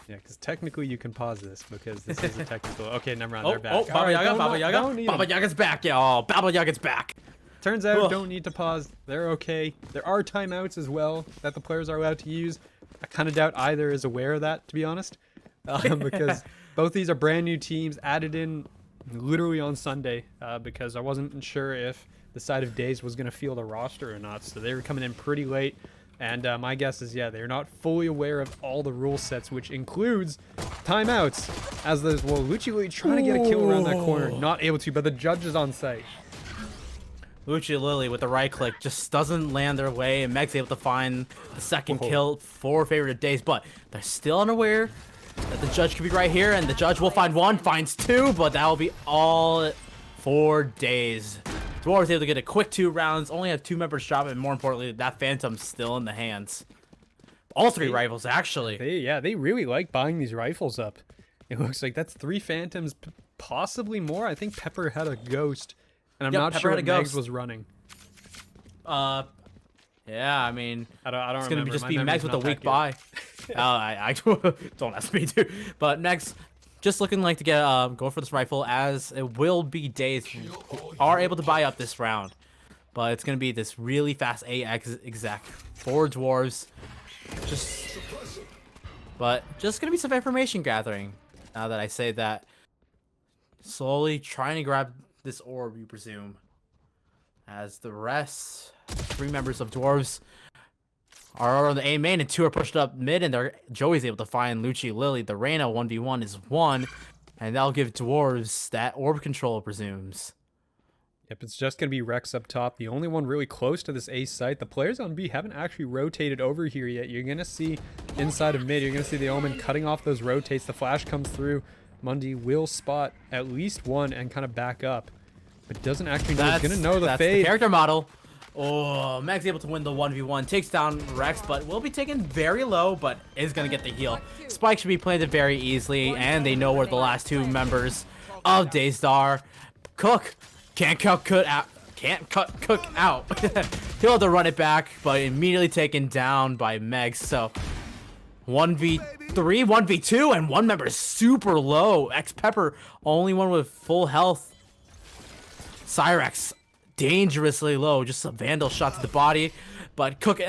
Yeah, because technically you can pause this because this is a technical... Okay, never mind.
Oh,
They're back.
oh, Baba Yaga, Baba Yaga.
Don't need
Baba
them.
Yaga's back. Yeah, oh, Baba Yaga's back.
Turns out,
Ugh.
don't need to pause. They're okay. There are timeouts as well that the players are allowed to use. I kind of doubt either is aware of that, to be honest, because both these are brand new teams added in literally on Sunday because I wasn't sure if the side of Dazed was going to field a roster or not, so they were coming in pretty late. And my guess is, yeah, they're not fully aware of all the rule sets, which includes timeouts. As there's, well, Lucci trying to get a kill around that corner, not able to, but the judge is on site.
Lucci Lily with the right click just doesn't land their way, and Meg's able to find the second kill for favor of Dazed, but they're still unaware that the judge could be right here, and the judge will find 1, finds 2, but that will be all for Dazed. Dwarves able to get a quick 2 rounds, only have 2 members drop, and more importantly, that Phantom's still in the hands. All 3 rifles, actually.
They really like buying these rifles up. It looks like that's 3 Phantoms, possibly more. I think Pepper had a Ghost, and I'm not
Pepper
sure
had
what
a
Megs
Ghost.
was running.
Yeah, I mean,
I don't
it's gonna
remember.
just
My
be
memory's
Megs with
not
a weak
that
buy. I don't ask me to. But next, just looking like to get go for this rifle, as it will be Dazed who are able to buy up this round. But it's gonna be this really fast exec for Dwarves. Just gonna be some information gathering. Now that I say that, slowly trying to grab this orb, you presume. As the rest, 3 members of Dwarves are on the A main, and 2 are pushed up mid, and Joey's able to find Lucci Lily. The Reyna 1v1 is 1, and that'll give Dwarves that orb control, presumes.
Yep, it's just going to be Rex up top. The only one really close to this A site. The players on B haven't actually rotated over here yet. You're going to see inside of mid, you're going to see the Omen cutting off those rotates. The flash comes through. Mundy will spot at least 1 and kind of back up. But doesn't actually know. He's going to know the
that's
fade.
The character model. Oh, Meg's able to win the 1v1. Takes down Rex, but will be taken very low, but is going to get the heal. Spike should be planted very easily, and they know where the last 2 members of Dazed are. Cook can't cut Cook out. He'll have to run it back, but immediately taken down by Meg. So 1v3, 1v2, and 1 member is super low. X-Pepper, only one with full health. Cyrax, dangerously low. Just a Vandal shot to the body. But Cook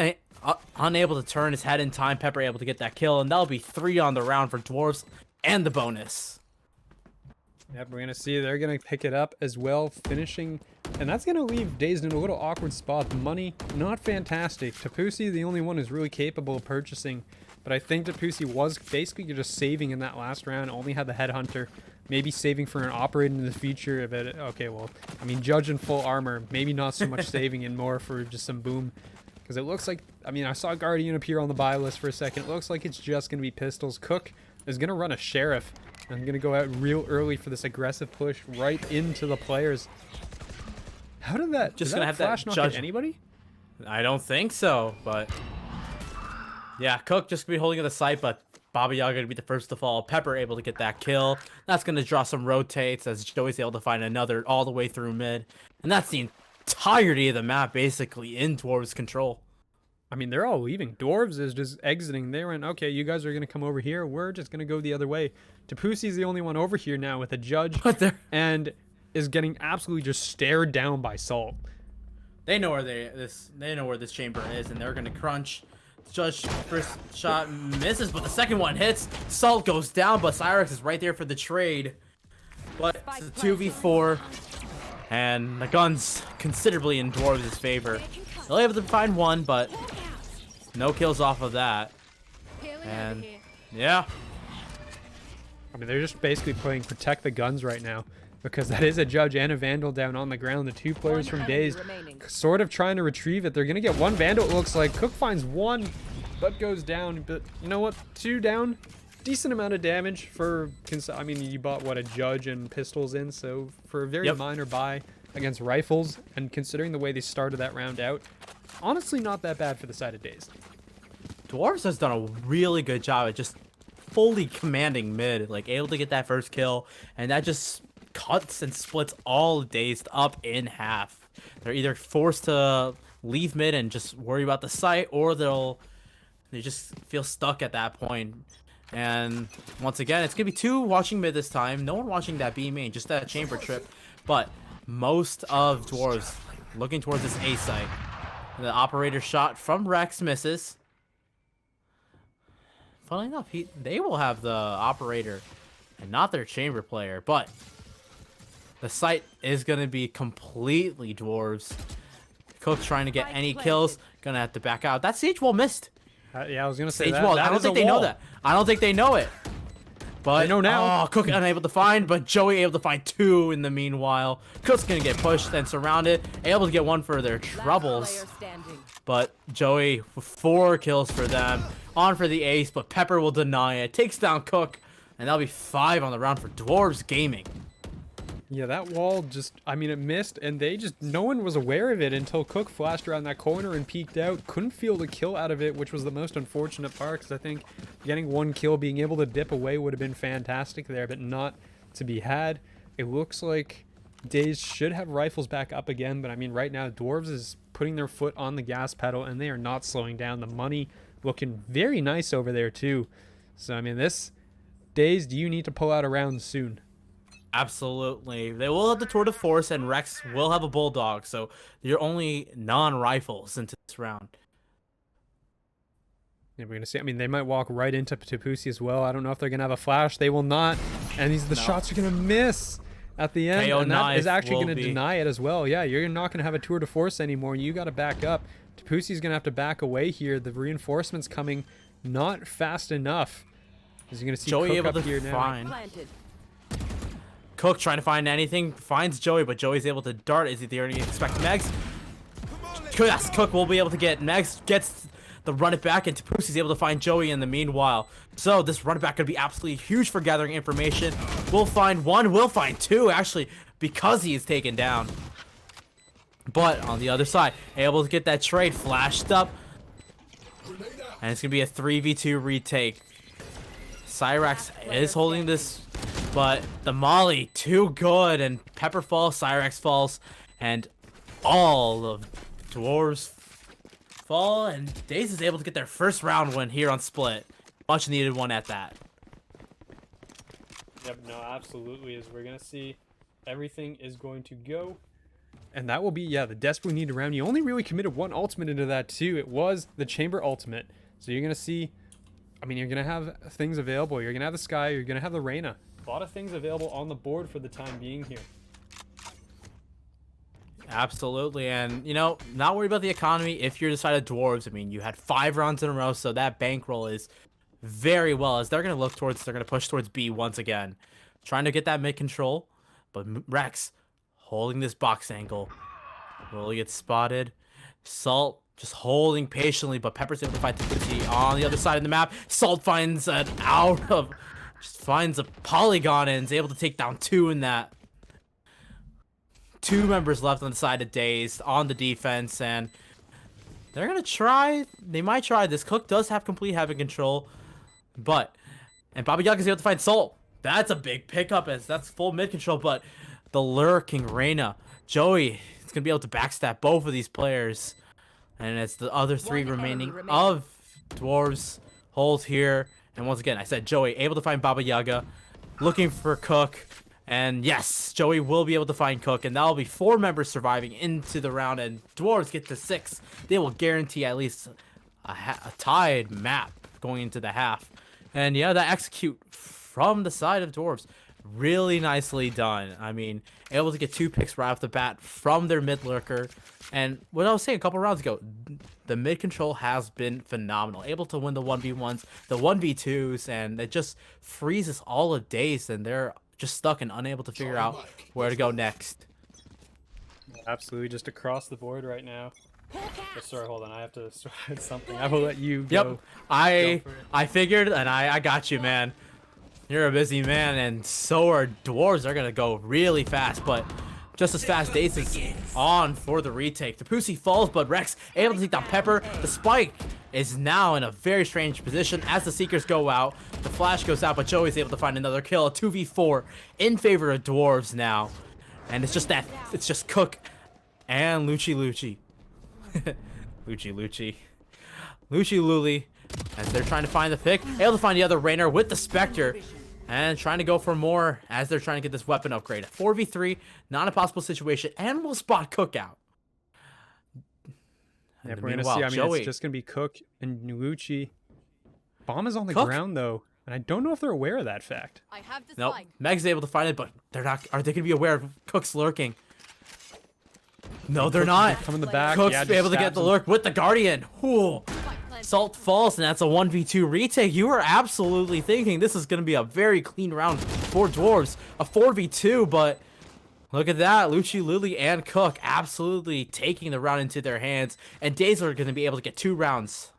unable to turn his head in time. Pepper able to get that kill. And that'll be 3 on the round for Dwarves and the bonus.
Yep, we're going to see they're going to pick it up as well, finishing. And that's going to leave Dazed in a little awkward spot. The money, not fantastic. Tapusi, the only one who's really capable of purchasing. But I think Tapusi was basically just saving in that last round. Only had the Headhunter. Maybe saving for an operator in the future. But okay, well, I mean, Judge in full armor. Maybe not so much saving and more for just some boom Because it looks like, I mean, I saw Guardian appear on the buy list for a second. It looks like it's just going to be pistols. Cook is going to run a Sheriff. I'm going to go out real early for this aggressive push right into the players. How did that,
Just
did
gonna
that
have
flash
that
not hit
judge.
anybody?
I don't think so, but yeah, Cook just gonna be holding the site, but Baba Yaga gonna be the first to fall. Pepper able to get that kill. That's gonna draw some rotates as Joey's able to find another all the way through mid, and that's the entirety of the map basically in Dwarves' control.
I mean, they're all leaving. Dwarves is just exiting. They went, okay, you guys are going to come over here. We're just going to go the other way. Tapusi's the only one over here now with a judge
But they're
and is getting absolutely just stared down by Salt.
they know where they know where this chamber is, and they're gonna crunch. Judge first shot misses, but the second one hits. Salt goes down, but Cyrex is right there for the trade. But it's a 2v4, and the gun's considerably in Dwarves' favor. They're able to find one, but no kills off of that. And yeah,
I mean, they're just basically playing protect the guns right now because that is a judge and a vandal down on the ground. The two players from Dazed sort of trying to retrieve it. They're going to get one vandal, it looks like. Cook finds one, but goes down. But you know what? Two down. Decent amount of damage for, I mean, you bought, what, a judge and pistols in, so for a very minor buy against rifles, and considering the way they started that round out, honestly not that bad for the side of Dazed.
Dwarves has done a really good job at just fully commanding mid, like able to get that first kill, and that just cuts and splits all Dazed up in half. They're either forced to leave mid and just worry about the site, or they just feel stuck at that point. And once again, it's gonna be two watching mid this time. No one watching that B main, just that chamber trip. But most of Dwarves looking towards this A site. The operator shot from Rex misses. Funnily enough, they will have the operator and not their chamber player, but the site is going to be completely Dwarves. Cook trying to get any kills, gonna have to back out. That siege wall missed.
Yeah, I was gonna say
Siege
that.
wall.
That
I don't
is a
think they know
wall.
that. I don't think they know it. But
They know now.
Oh, Cook unable to find, but Joey able to find two in the meanwhile. Cook's gonna get pushed and surrounded, able to get one for their troubles. But Joey with 4 kills for them. On for the ace, but Pepper will deny it. Takes down Cook, and that'll be 5 on the round for Dwarves Gaming.
Yeah, that wall just, I mean, it missed, and no one was aware of it until Cook flashed around that corner and peeked out. Couldn't feel the kill out of it, which was the most unfortunate part, because I think getting 1 kill, being able to dip away would have been fantastic there, but not to be had. It looks like Dazed should have rifles back up again, but I mean, right now, Dwarves is putting their foot on the gas pedal, and they are not slowing down. The money looking very nice over there, too. So, I mean, this Dazed, you need to pull out a round soon.
Absolutely. They will have the Tour de Force, and Rex will have a Bulldog, so you're only non-rifles into this round.
Yeah, we're going to see. I mean, they might walk right into Tapusi as well. I don't know if they're going to have a flash. They will not. And the shots are going to miss at the end.
KO
and that
knife
is actually
will
going to
be-
deny it as well. Yeah, you're not going to have a Tour de Force anymore. You got to back up. Tapusi's going to have to back away here. The reinforcements coming not fast enough. As you're going to see
Joey
Cook
able
up
to
here now.
find. Cook trying to find anything, finds Joey, but Joey's able to dart. Is he there? You expect Megs? Yes, Cook will be able to get Megs, gets the run it back, and Tapusi's able to find Joey in the meanwhile. So this run it back could be absolutely huge for gathering information. We'll find 1, we'll find 2, actually, because he is taken down. But on the other side, able to get that trade flashed up. And it's going to be a 3v2 retake. Cyrax is holding this, but the Molly too good, and Pepper falls, Cyrax falls, and all of Dwarves fall, and Dazed is able to get their first round win here on Split. Much needed one at that.
Yep, no, absolutely. As we're going to see, everything is going to go. And that will be, yeah, the desperately needed round. You only really committed 1 ultimate into that, too. It was the Chamber ultimate. So you're going to see, I mean, you're going to have things available. You're going to have the Sky. You're going to have the Reyna. A lot of things available on the board for the time being here.
Absolutely, and, you know, not worried about the economy if you're decided Dwarves. I mean, you had 5 rounds in a row, so that bankroll is very well, as they're going to push towards B once again. Trying to get that mid-control, but Rex holding this box angle. Will he get spotted? Salt just holding patiently, but Pepper's able to fight Tabuchi on the other side of the map. Salt finds just finds a polygon and is able to take down 2 in that. 2 members left on the side of Dazed on the defense, and they're gonna try. They might try this. Cook does have complete heaven control, and Baba Yaga is able to find Salt. That's a big pickup, as that's full mid control. But the lurking Reyna, Joey is gonna be able to backstab both of these players. And it's the other 3 remaining of Dwarves hold here. And once again, I said Joey able to find Baba Yaga, looking for Cook. And yes, Joey will be able to find Cook. And that'll be 4 members surviving into the round. And Dwarves get to 6. They will guarantee at least a tied map going into the half. And yeah, that execute from the side of Dwarves. Really nicely done. I mean, able to get 2 picks right off the bat from their mid lurker. And what I was saying a couple rounds ago, the mid control has been phenomenal. Able to win the 1v1s, the 1v2s, and it just freezes all of Dazed, and they're just stuck and unable to figure out where to go next.
Absolutely, just across the board right now. Oh, sorry, hold on. I have to start something. I will let you go.
Yep, I figured, and I got you, man. You're a busy man, and so are Dwarves. They're gonna go really fast, but just as fast. Dazed is on for the retake. The Pussy falls, but Rex able to take down Pepper. The spike is now in a very strange position as the Seekers go out. The flash goes out, but Joey's able to find another kill. A 2v4 in favor of Dwarves now, and it's just Cook and Lucci Luli, as they're trying to find the pick. Able to find the other Rainer with the Spectre, and trying to go for more as they're trying to get this weapon upgrade. 4v3, not a possible situation, and we'll spot Cook out.
Yeah, we're gonna see. I mean, Joey, it's just gonna be Cook and Nuuchi. Bomb is on the ground though, and I don't know if they're aware of that fact.
Nope. Meg's able to find it, but they're not. Are they gonna be aware of Cook's lurking? No, they're not.
Come in the back.
Cook's
yeah,
able to get the lurk with the Guardian. Ooh. Salt falls, and that's a 1v2 retake. You were absolutely thinking this is going to be a very clean round for Dwarves. A 4v2, but look at that. Lucci, Lily, and Cook absolutely taking the round into their hands. And Dazed are going to be able to get 2 rounds.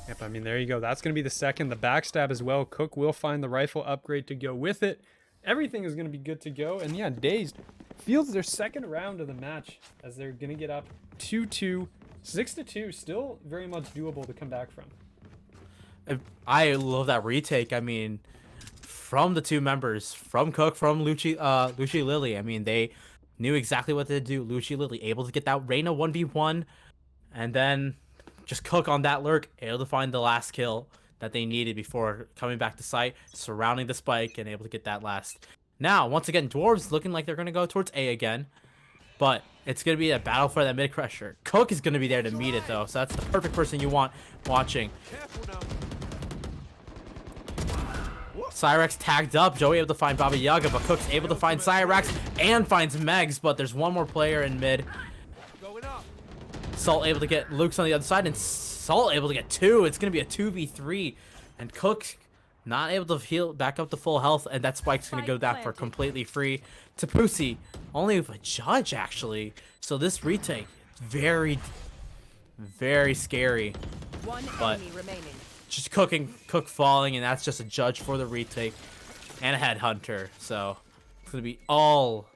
Yep, I mean, there you go. That's going to be the second. The backstab as well. Cook will find the rifle upgrade to go with it. Everything is going to be good to go. And yeah, Dazed fields their second round of the match as they're going to get up 2-2. 6-2, still very much doable to come back from.
I love that retake. I mean, from the 2 members, from Cook, from Lucci Lily. I mean, they knew exactly what to do. Lucci Lily able to get that Reyna 1v1, and then just Cook on that lurk, able to find the last kill that they needed before coming back to site, surrounding the spike, and able to get that last. Now, once again, Dwarves looking like they're going to go towards A again. But it's going to be a battle for that mid-crusher. Cook is going to be there to meet it, though. So that's the perfect person you want watching. Cyrex tagged up. Joey able to find Baba Yaga, but Cook's able to find Cyrex and finds Megs. But there's one more player in mid. Salt able to get Luke's on the other side, and Salt able to get 2. It's going to be a 2v3. And Cook not able to heal back up to full health, and that spike's going to go down for completely free. Tapusi, only with a judge, actually. So this retake, very, very scary. But just Cook falling, and that's just a judge for the retake. And a headhunter. So it's going to be all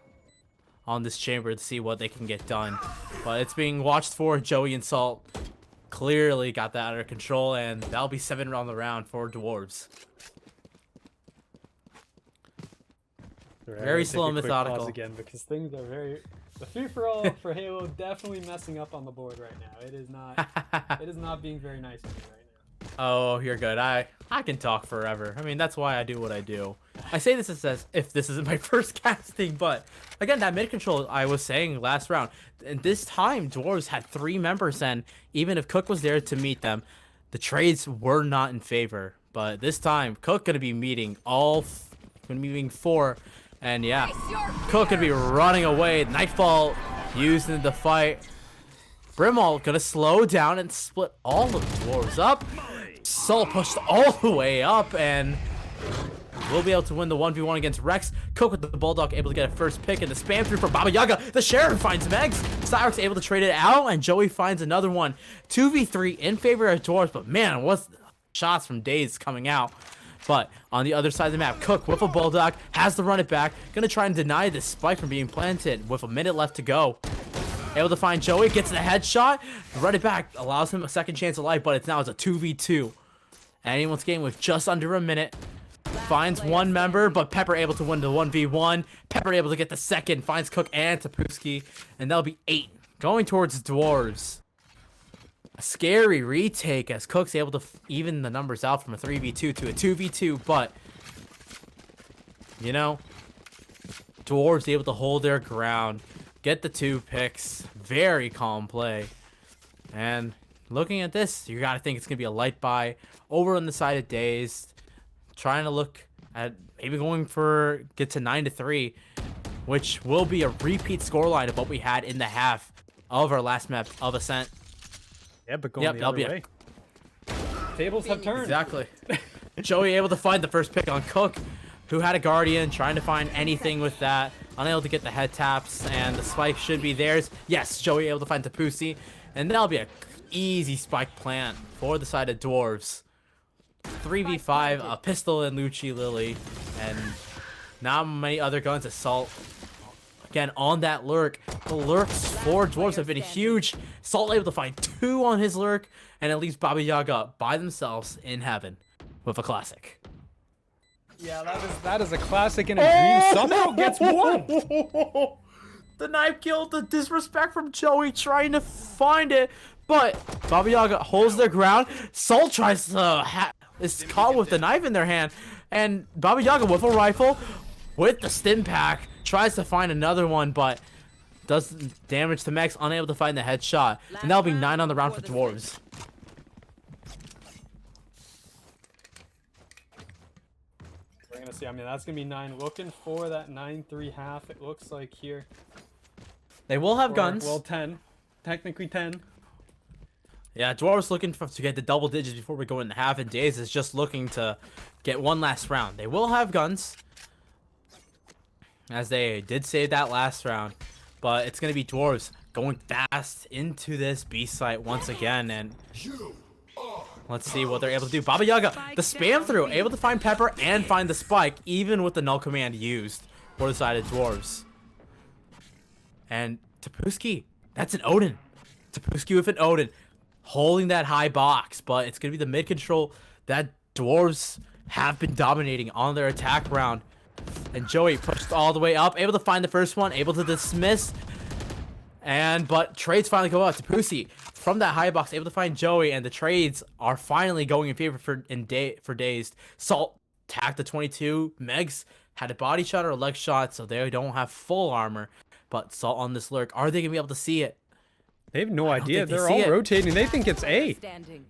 on this chamber to see what they can get done. But it's being watched for. Joey and Salt clearly got that under control, and that'll be 7 on the round for Dwarves. Very slow and methodical.
Again, because things are very. The free-for-all for Halo definitely messing up on the board right now. It is not. It is not being very nice to me right now.
Oh, you're good. I can talk forever. I mean, that's why I do what I do. I say this as if this isn't my first casting, but again, that mid control I was saying last round. And this time, Dwarves had 3 members, and even if Cook was there to meet them, the trades were not in favor. But this time, Cook gonna be meeting 4. And yeah, Cook could be running away. Nightfall used in the fight. Brimall gonna slow down and split all of the Dwarves up. Salt pushed all the way up, and will be able to win the 1v1 against Rex. Cook with the Bulldog able to get a first pick, and the spam through from Baba Yaga. The Sheriff finds Megs. Cyrex able to trade it out, and Joey finds another one. 2v3 in favor of Dwarves, but man, what's shots from Dazed coming out. But on the other side of the map, Cook with a Bulldog has to run it back. Gonna try and deny this spike from being planted with a minute left to go. Able to find Joey, gets the headshot, run it back, allows him a second chance of life, but it's a 2v2. Anyone's game with just under a minute. Finds one member, but Pepper able to win the 1v1. Pepper able to get the second, finds Cook and Tapuski, and that'll be 8. Going towards Dwarves. A scary retake as Cook's able to even the numbers out from a 3v2 to a 2v2, but, you know, Dwarves able to hold their ground. Get the 2 picks. Very calm play. And looking at this, you gotta think it's gonna be a light buy over on the side of Dazed. Trying to look at maybe going for get to 9-3, which will be a repeat scoreline of what we had in the half of our last map of Ascent.
Yeah, but going the other way. Tables have turned.
Exactly. Joey able to find the first pick on Cook, who had a Guardian, trying to find anything with that. Unable to get the head taps, and the spike should be theirs. Yes, Joey able to find Tapusi, and that'll be a easy spike plant for the side of Dwarves. 3v5, a pistol and Lucci Lily, and not many other guns. Assault again on that lurk. The lurks for Dwarves have been huge. Assault able to find 2 on his lurk, and it leaves Baba Yaga by themselves in heaven with a classic.
Yeah, that is a classic and a dream. Somehow gets 1.
The knife kill, the disrespect from Joey trying to find it, but Baba Yaga holds their ground. Soul tries to is caught with the knife in their hand, and Baba Yaga with a rifle with the stim pack tries to find another one, but does damage to Max, unable to find the headshot, and that'll be 9 on the round for Dwarves.
We're gonna see. I mean, that's gonna be 9. Looking for that 9-3 half. It looks like here.
They will have
Or,
guns.
well, 10. Technically 10.
Yeah, Dwarves looking to get the double digits before we go into half, and Dazed is just looking to get one last round. They will have guns, as they did save that last round, but it's going to be Dwarves going fast into this B site once again, and let's see what they're able to do. Baba Yaga, the spam through, able to find Pepper and find the spike, even with the null command used for the side of Dwarves. And Tapuski, that's an Odin. Tapuski with an Odin, holding that high box, but it's going to be the mid control that Dwarves have been dominating on their attack round. And Joey pushed all the way up, able to find the first one, able to dismiss. But trades finally go out to Tapusi from that high box, able to find Joey, and the trades are finally going in favor for Dazed. Salt tagged the 22. Megs had a body shot or a leg shot, so they don't have full armor. But Salt on this lurk, are they gonna be able to see it?
They have no idea. They're all rotating. They think it's A.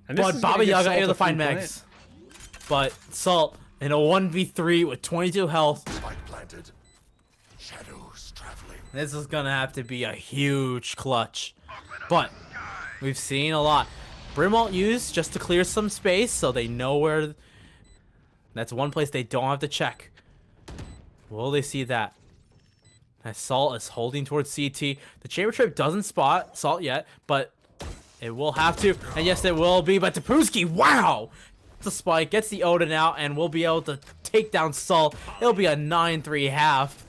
But Baba Yaga able to find Megs. But Salt in a 1v3 with 22 health.
Spike planted. Shadows traveling.
This is gonna have to be a huge clutch. But we've seen a lot. Brimalt used just to clear some space so they know where. That's one place they don't have to check. Will they see that? As Salt is holding towards CT. The Chamber Trip doesn't spot Salt yet, but it will have to. And yes, it will be. But Tapuski, wow! The spike gets the Odin out and will be able to take down Salt. It'll be a 9-3 half.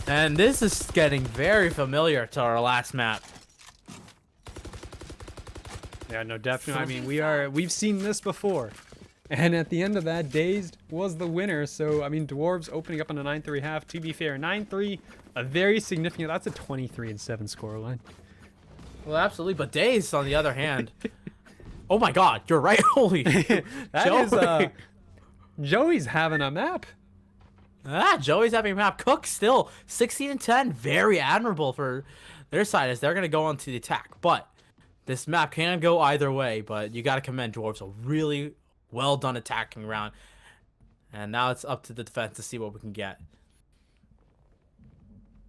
And this is getting very familiar to our last map.
Yeah, no, definitely. I mean, we've seen this before. And at the end of that, Dazed was the winner. So, I mean, Dwarves opening up on a 9-3 half. To be fair, 9-3, a very significant. That's a 23-7 scoreline.
Well, absolutely. But Dazed, on the other hand. Oh my God, you're right. Holy.
That is, Joey's having a map.
Joey's having a map. Cook still 16-10. Very admirable for their side as they're going to go on to the attack. But this map can go either way. But you got to commend Dwarves. A really well done attacking round. And now it's up to the defense to see what we can get.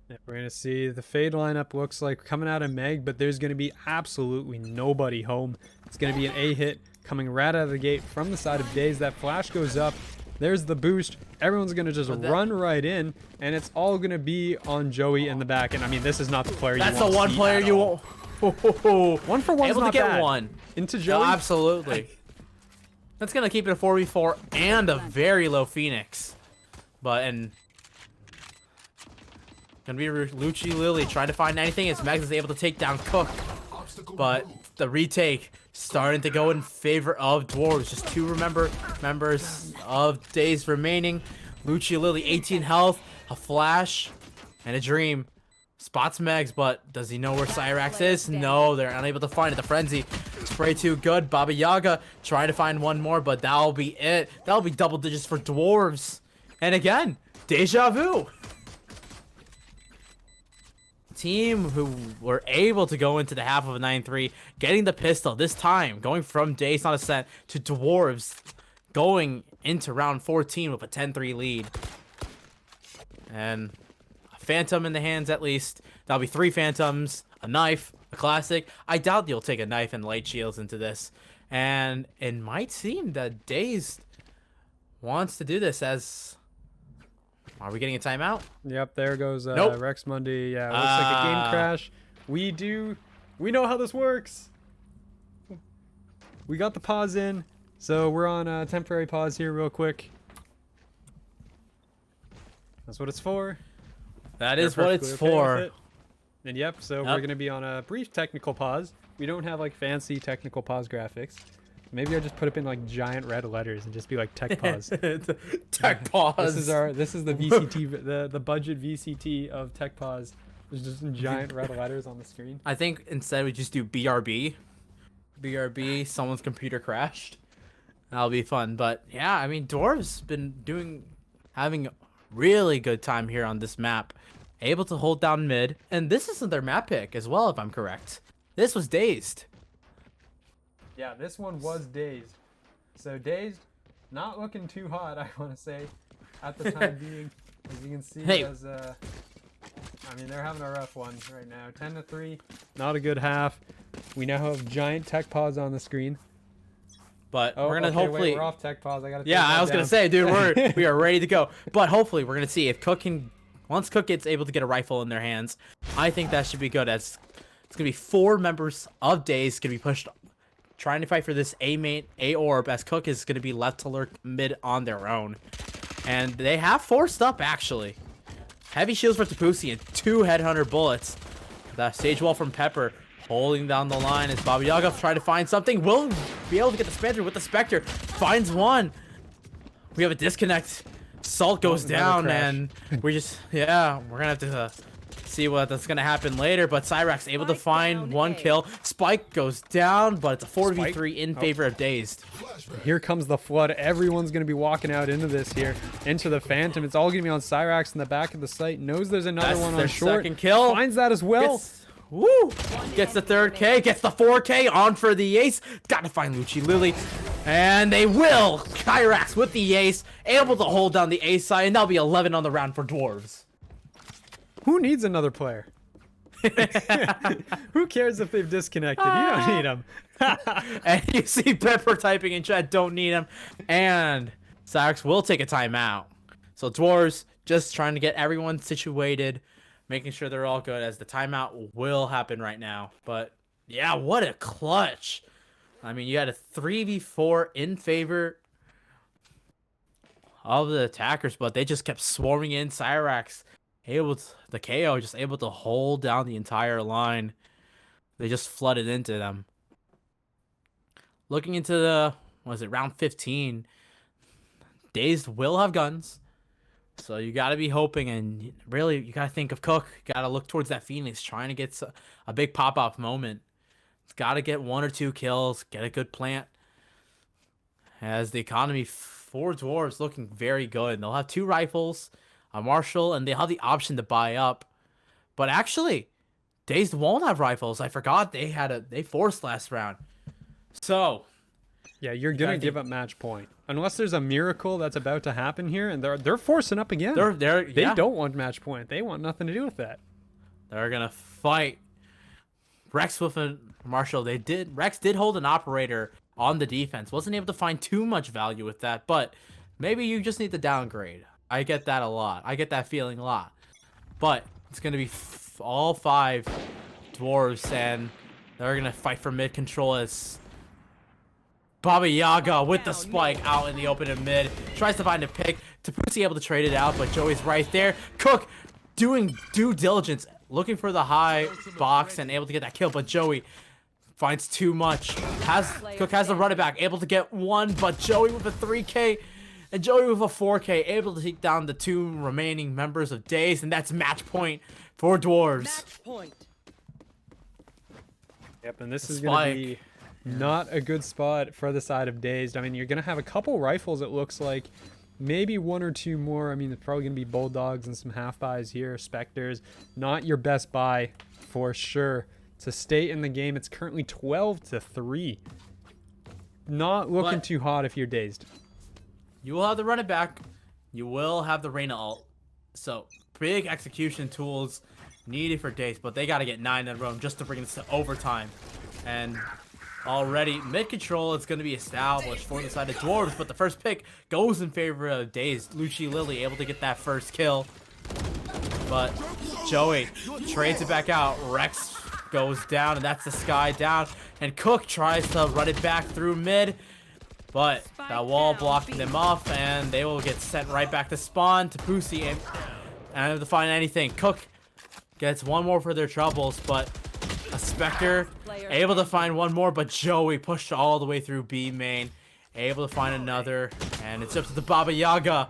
Yeah, we're going to see the Fade lineup looks like coming out of Meg, but there's going to be absolutely nobody home. It's going to be an A hit coming right out of the gate from the side of Dazed. That flash goes up. There's the boost. Everyone's going to just run right in, and it's all going to be on Joey in the back. And I mean, this is not the player
That's
you
the
want
one
to see
player
at
you
all.
want.
1 for 1's
Able
not
to get
bad.
one.
Into
No,
Joey.
absolutely. That's going to keep it a 4v4 and a very low Phoenix. But, gonna be Lucci Lily trying to find anything as Max is able to take down Cook. But the retake starting to go in favor of Dwarves. Just 2 members of Dazed remaining. Lucci Lily, 18 health, a flash, and a dream. Spots Megs, but does he know where Cyrax is? No, they're unable to find it. The Frenzy, spray too good. Baba Yaga trying to find one more, but that'll be it. That'll be double digits for Dwarves. And again, deja vu. Team who were able to go into the half of a 9-3, getting the pistol this time, going from Dazed on Ascent to Dwarves, going into round 14 with a 10-3 lead. And a Phantom in the hands at least. That'll be 3 Phantoms, a knife, a classic. I doubt you'll take a knife and light shields into this. And it might seem that Dazed wants to do this as... Are we getting a timeout?
Yep, there goes
Nope.
Rex Mundi. Yeah, it looks like a game crash. We know how this works. We got the pause in, so we're on a temporary pause here real quick. That's what it's for.
That
They're
is what
perfectly
it's
okay with
for.
it. And yep, so we're going to be on a brief technical pause. We don't have like fancy technical pause graphics. Maybe I just put up in like giant red letters and just be like tech pause.
Tech pause.
This is the VCT the budget VCT of tech pause. There's just in giant red letters on the screen.
I think instead we just do BRB. BRB, someone's computer crashed. That'll be fun. But yeah, I mean, Dwarves been having a really good time here on this map. Able to hold down mid. And this isn't their map pick as well, if I'm correct. This was Dazed.
Yeah, this one was Dazed. So Dazed, not looking too hot, I want to say, at the time being. As you can see,
Hey.
I mean, they're having a rough one right now. 10-3, not a good half. We now have giant tech pause on the screen.
But
Oh,
we're gonna
okay,
hopefully.
wait, we're off tech pause. I gotta.
Yeah,
take that
I was gonna
down.
say, dude, we are ready to go. But hopefully, we're gonna see if Cook can. Once Cook gets able to get a rifle in their hands, I think that should be good. As it's gonna be 4 members of Dazed gonna be pushed, trying to fight for this A orb. As Cook is gonna be left to lurk mid on their own, and they have forced up actually. Heavy shields for Tapusi and 2 headhunter bullets. The stage wall from Pepper holding down the line as Baba Yaga trying to find something. Will be able to get the Spectre with the Spectre. Finds one. We have a disconnect. Salt goes
another
down
crash.
and we're gonna have to see what that's gonna happen later. But Cyrax able to find 1 kill. Spike goes down, but it's a 4v3 in favor of Dazed.
Here comes the flood. Everyone's going to be walking out into this here, into the Phantom. It's all going to be on Cyrax in the back of the site. Knows there's another
That's
one on
their
short.
second kill.
Finds that as well.
Gets the 3rd K, gets the 4K on for the ace. Gotta find Lucci Lily. And they will. Kyrax with the ace, able to hold down the ace side, and that'll be 11 on the round for Dwarves.
Who needs another player? Who cares if they've disconnected? You don't need them.
And you see Pepper typing in chat, don't need him. And Cyrax will take a timeout. So Dwarves just trying to get everyone situated, making sure they're all good as the timeout will happen right now. But yeah, what a clutch. I mean, you had a 3v4 in favor of the attackers, but they just kept swarming in. Cyrax the KO just able to hold down the entire line. They just flooded into them. Looking into the, round 15, Dazed will have guns. So you got to be hoping, and really, you got to think of Cook. You got to look towards that Phoenix, trying to get a big pop-off moment. It's got to get 1 or 2 kills, get a good plant. As the economy for Dwarves looking very good. They'll have 2 rifles, a Marshall, and they'll have the option to buy up. But actually, Dazed won't have rifles. I forgot they forced last round. So
Yeah, you're gonna give up match point unless there's a miracle that's about to happen here, and they're forcing up again. They don't want match point. They want nothing to do with that.
They're gonna fight Rex with a Marshall. Rex did hold an operator on the defense. Wasn't able to find too much value with that, but maybe you just need to downgrade. I get that a lot. I get that feeling a lot. But it's going to be all 5 dwarves, and they're going to fight for mid control as Baba Yaga with the spike out in the open and mid. Tries to find a pick. Tapusi able to trade it out, but Joey's right there. Cook doing due diligence, looking for the high box and able to get that kill, but Joey finds too much. Cook has the run it back, able to get 1, but Joey with a 3K and Joey with a 4K, able to take down the 2 remaining members of Dazed, and that's match point for Dwarves.
Match point.
Yep, and this is going to be not a good spot for the side of Dazed. I mean, you're going to have a couple rifles, it looks like. Maybe 1 or 2 more. I mean, it's probably going to be Bulldogs and some half-buys here. Spectres. Not your best buy for sure. To stay in the game, it's currently 12-3. Not looking too hot if you're Dazed.
You will have the run it back. You will have the Reyna ult. So, big execution tools needed for Dazed, but they got to get 9 in a row just to bring this to overtime. And already, mid control is going to be established for the side of Dwarves, but the first pick goes in favor of Dazed. Lucci Lily able to get that first kill. But Joey trades it back out. Rex goes down, and that's the Sky down. And Cook tries to run it back through mid, but that wall blocking them off, and they will get sent right back to spawn. Tapusi and able to find anything. Cook gets 1 more for their troubles, but a Spectre able to find 1 more, but Joey pushed all the way through B main, able to find another, and it's up to the Baba Yaga,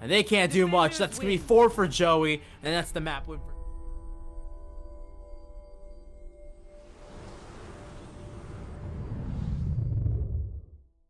and they can't do much. That's gonna be 4 for Joey, and that's the map win for